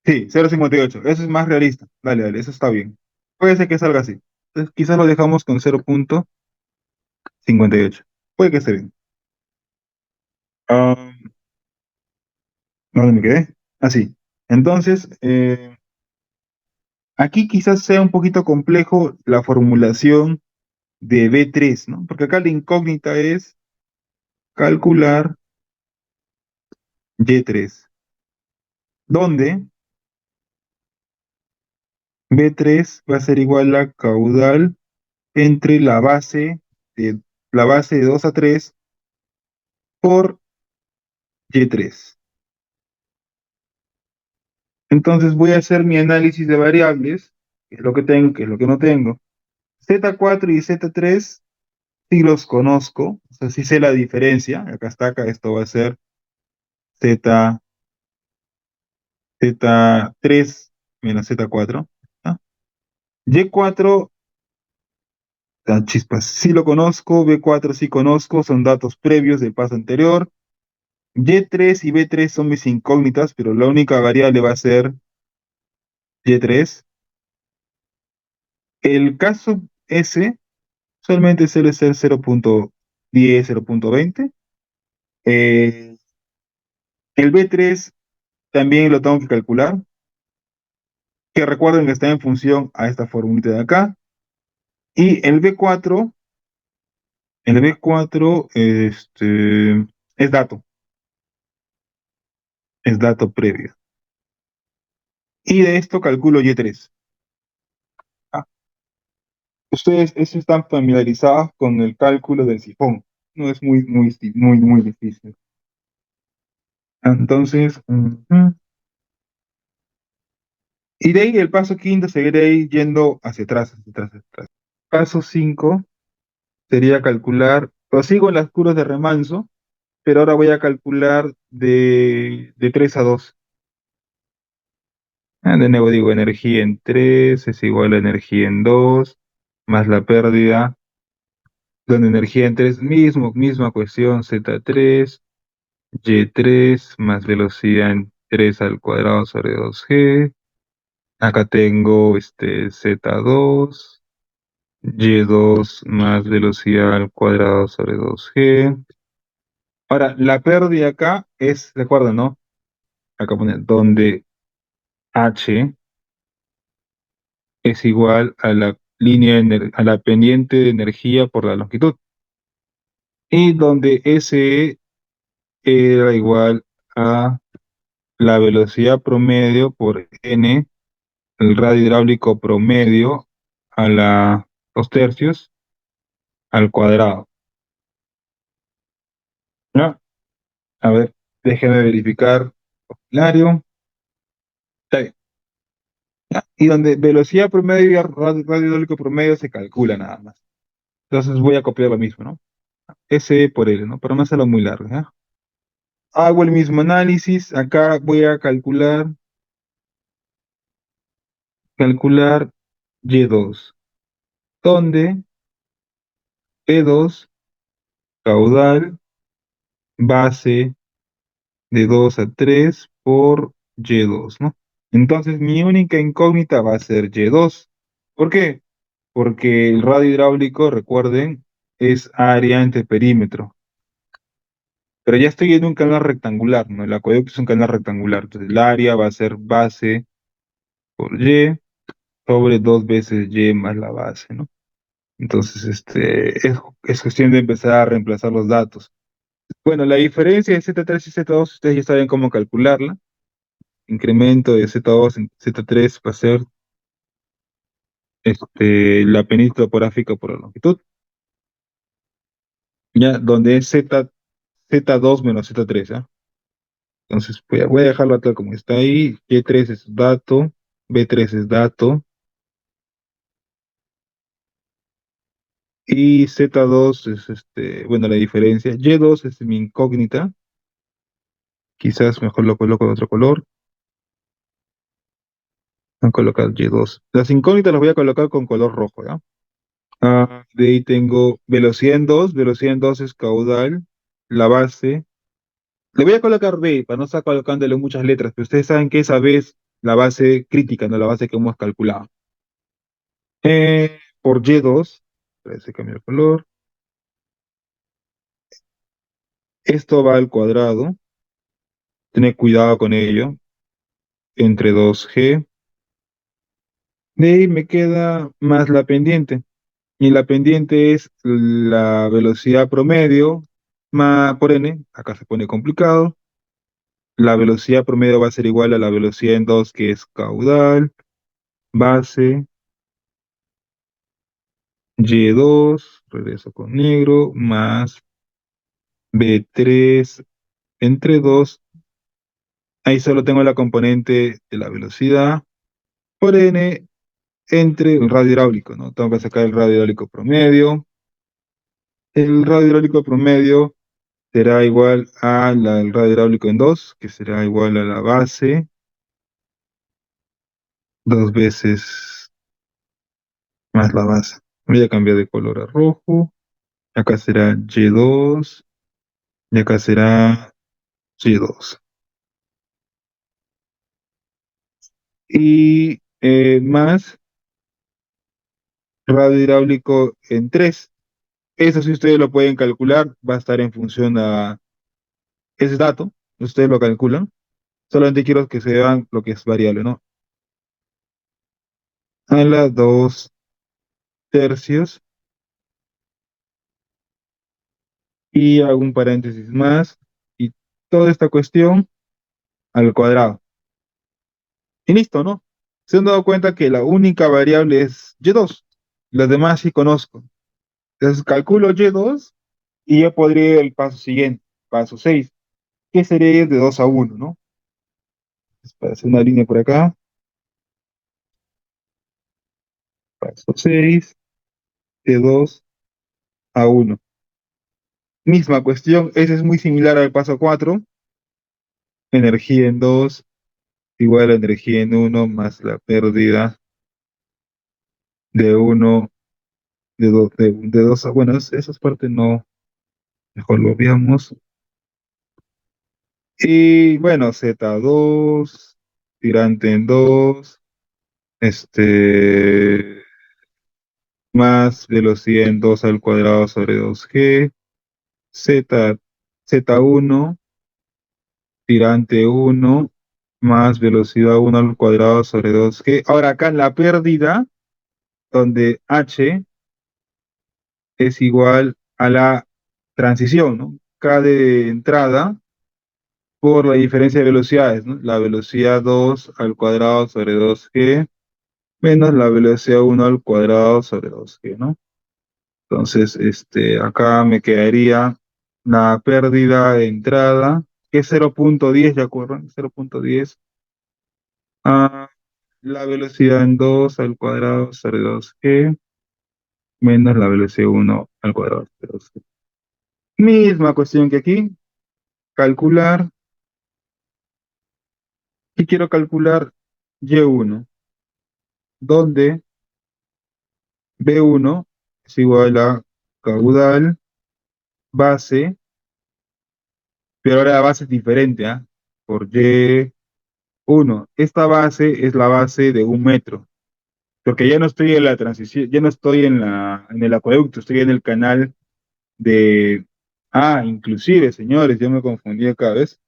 Sí, 0,58, eso es más realista. Dale, dale, eso está bien. Puede ser que salga así. Entonces, quizás lo dejamos con 0,58. Puede que esté bien. Ah, ¿dónde me quedé? Así. Entonces, aquí quizás sea un poquito complejo la formulación de B3, ¿no? Porque acá la incógnita es calcular Y3, donde B3 va a ser igual a caudal entre la base de 2 a 3 por Y3. Entonces voy a hacer mi análisis de variables, que es lo que tengo, que es lo que no tengo. Z4 y Z3 sí los conozco, o sea, sí sé la diferencia. Acá está, acá esto va a ser Z, Z3 menos Z4. ¿Ah? Y4, chispas, sí lo conozco, B4 sí conozco, son datos previos del paso anterior. Y3 y B3 son mis incógnitas, pero la única variable va a ser Y3. El caso S solamente suele ser 0,10, 0,20. Eh, el B3 también lo tengo que calcular, que recuerden que está en función a esta formulita de acá. Y el B4 es dato previo. Y de esto calculo Y3. Ah, ustedes eso están familiarizados con el cálculo del sifón. No es muy difícil. Entonces, y de ahí el paso quinto seguiré yendo hacia atrás, hacia atrás, hacia atrás. Paso 5 sería calcular, prosigo en las curvas de remanso, pero ahora voy a calcular de 3 a 2. De nuevo digo, energía en 3 es igual a energía en 2 más la pérdida, donde energía en 3 misma cuestión, Z3, Y3 más velocidad en 3 al cuadrado sobre 2G. Acá tengo Z2, Y2 más velocidad al cuadrado sobre 2G. Ahora, la pérdida acá es, recuerda, ¿no? Acá pone donde H es igual a la a la pendiente de energía por la longitud. Y donde S era igual a la velocidad promedio por N, el radio hidráulico promedio a la 2 tercios al cuadrado. ¿Ya? A ver, déjeme verificar formulario. Está bien. ¿Ya? Y donde velocidad promedio y radio hidráulico promedio se calcula nada más. Entonces voy a copiar lo mismo, ¿no? S por L, ¿no? Para no hacerlo muy largo, ¿ya? Hago el mismo análisis. Acá voy a calcular Y2, donde P2, caudal, base de 2 a 3 por Y2, ¿no? Entonces mi única incógnita va a ser Y2. ¿Por qué? Porque el radio hidráulico, recuerden, es área entre perímetro. Pero ya estoy en un canal rectangular, ¿no? El acueducto es un canal rectangular. Entonces el área va a ser base por Y sobre dos veces Y más la base, ¿no? Entonces, es cuestión de empezar a reemplazar los datos. Bueno, la diferencia de Z3 y Z2, ustedes ya saben cómo calcularla. Incremento de Z2 en Z3 va a ser la península topográfica por la longitud, ya, donde es Z2 menos Z3, ¿ah? Entonces, voy a dejarlo tal como está ahí. Y3 es dato, B3 es dato, y Z2 es, bueno, la diferencia. Y2 es mi incógnita, quizás mejor lo coloco de otro color. Voy a colocar Y2. Las incógnitas las voy a colocar con color rojo, ¿ya? De ahí tengo velocidad en 2 es caudal, la base. Le voy a colocar B para no estar colocándole muchas letras, pero ustedes saben que esa B es la base crítica, no la base que hemos calculado. Por Y2, parece cambiar el color. Esto va al cuadrado, tener cuidado con ello, entre 2G. De ahí me queda más la pendiente. Y la pendiente es la velocidad promedio, más por n, acá se pone complicado. La velocidad promedio va a ser igual a la velocidad en 2 que es caudal, base, Y2, regreso con negro, más B3 entre 2. Ahí solo tengo la componente de la velocidad por n entre el radio hidráulico, ¿no? Tengo que sacar el radio hidráulico promedio. El radio hidráulico promedio será igual al radio hidráulico en 2, que será igual a la base, dos veces más la base. Voy a cambiar de color a rojo. Acá será Y2 y acá será Y2. Y más radio hidráulico en 3. Eso si ustedes lo pueden calcular, va a estar en función a ese dato. Ustedes lo calculan. Solamente quiero que se vean lo que es variable, ¿no? A la 2 tercios y hago un paréntesis más y toda esta cuestión al cuadrado. Y listo, ¿no? Se han dado cuenta que la única variable es Y2. Las demás sí conozco. Entonces calculo Y2 y ya podría ir al paso siguiente, paso 6, que sería ir de 2 a 1, ¿no? Entonces, para hacer una línea por acá, paso 6 de 2 a 1. Misma cuestión, ese es muy similar al paso 4. Energía en 2 igual a energía en 1 más la pérdida de 1 de 2 a... Bueno, esas partes no, mejor lo veamos. Y bueno, Z2 tirante en 2 más velocidad en 2 al cuadrado sobre 2G, Z, Z1 tirante 1 más velocidad 1 al cuadrado sobre 2G. Ahora acá en la pérdida, donde H es igual a la transición, ¿no? K de entrada por la diferencia de velocidades, ¿no? La velocidad 2 al cuadrado sobre 2G menos la velocidad 1 al cuadrado sobre 2G, ¿no? Entonces, acá me quedaría la pérdida de entrada, que es 0,10, ¿de acuerdo? 0,10 a la velocidad en 2 al cuadrado sobre 2G menos la velocidad 1 al cuadrado sobre 2G. Misma cuestión que aquí, calcular, y quiero calcular Y1, donde B1 es igual a caudal, base, pero ahora la base es diferente, ¿ah? Por Y1. Esta base es la base de 1 metro, porque ya no estoy en la transición, ya no estoy en el acueducto, estoy en el canal de... Ah, inclusive, señores, yo me confundí cada vez.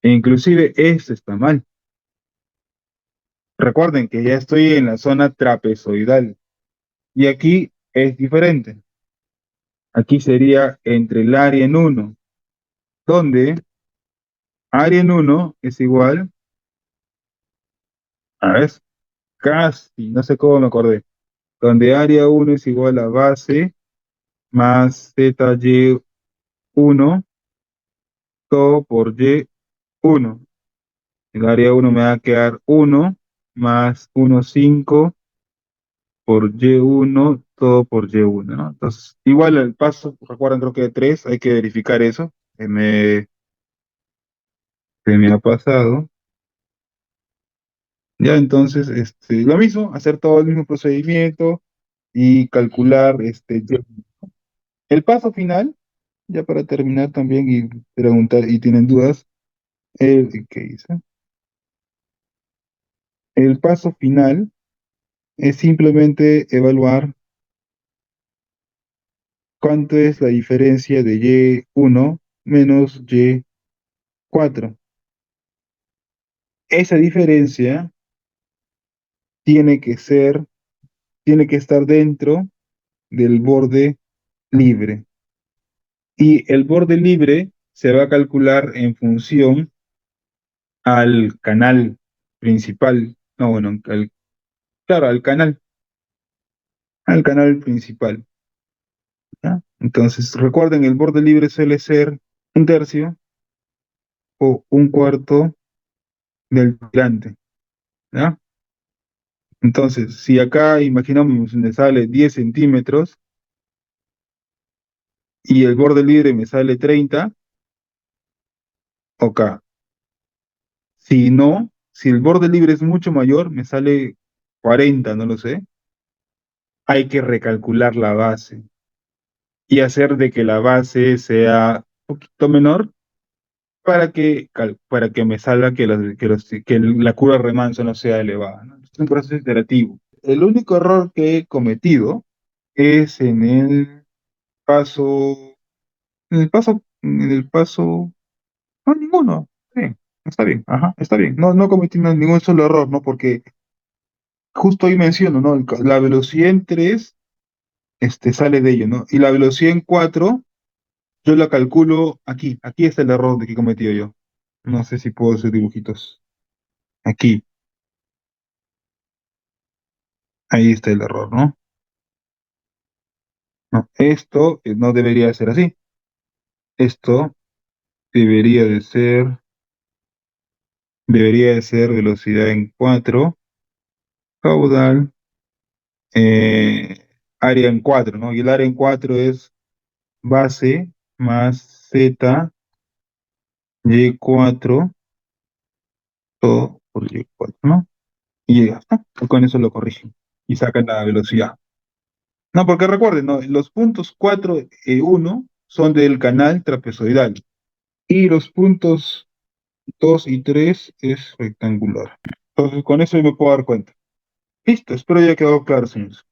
E inclusive este está mal. Recuerden que ya estoy en la zona trapezoidal. Y aquí es diferente. Aquí sería entre el área en uno, donde área en uno es igual, a ver, casi, no sé cómo me acordé, donde área uno es igual a base más ZY uno todo por Y1. El área uno me va a quedar uno más 1,5 por Y1, todo por Y1, ¿no? Entonces, igual el paso, recuerden, creo que de 3, hay que verificar eso. Se me ha pasado. Ya, entonces, lo mismo, hacer todo el mismo procedimiento y calcular el paso final, ya para terminar también y preguntar, y tienen dudas, ¿qué hice? El paso final es simplemente evaluar cuánto es la diferencia de Y1 menos Y4. Esa diferencia tiene que ser, tiene que estar dentro del borde libre. Y el borde libre se va a calcular en función al canal principal. No, bueno, claro, al canal principal. ¿Ya? Entonces, recuerden, el borde libre suele ser un tercio o un cuarto del tirante. ¿Ya? Entonces, si acá imaginamos me sale 10 centímetros y el borde libre me sale 30, ok. Si no, si el borde libre es mucho mayor, me sale 40, no lo sé, hay que recalcular la base y hacer de que la base sea un poquito menor para que me salga que la curva de remanso no sea elevada, ¿no? Es un proceso iterativo. El único error que he cometido es paso, en el paso, no, ninguno. Sí, está bien, ajá, está bien. No, no cometí ningún solo error, ¿no? Porque justo ahí menciono, ¿no? La velocidad en 3 sale de ello, ¿no? Y la velocidad en 4 yo la calculo aquí. Aquí está el error de que he cometido yo. No sé si puedo hacer dibujitos. Aquí, ahí está el error, ¿no? No, esto no debería ser así. Esto debería de ser velocidad en 4 caudal, eh, área en 4, ¿no? Y el área en 4 es base más z y4 todo por y4, ¿no? Y ya está. Y con eso lo corrigen y sacan la velocidad. No, porque recuerden, ¿no? Los puntos 4 e 1 son del canal trapezoidal y los puntos 2 y 3 es rectangular. Entonces, con eso yo me puedo dar cuenta. Listo, espero haya quedado claro, señores.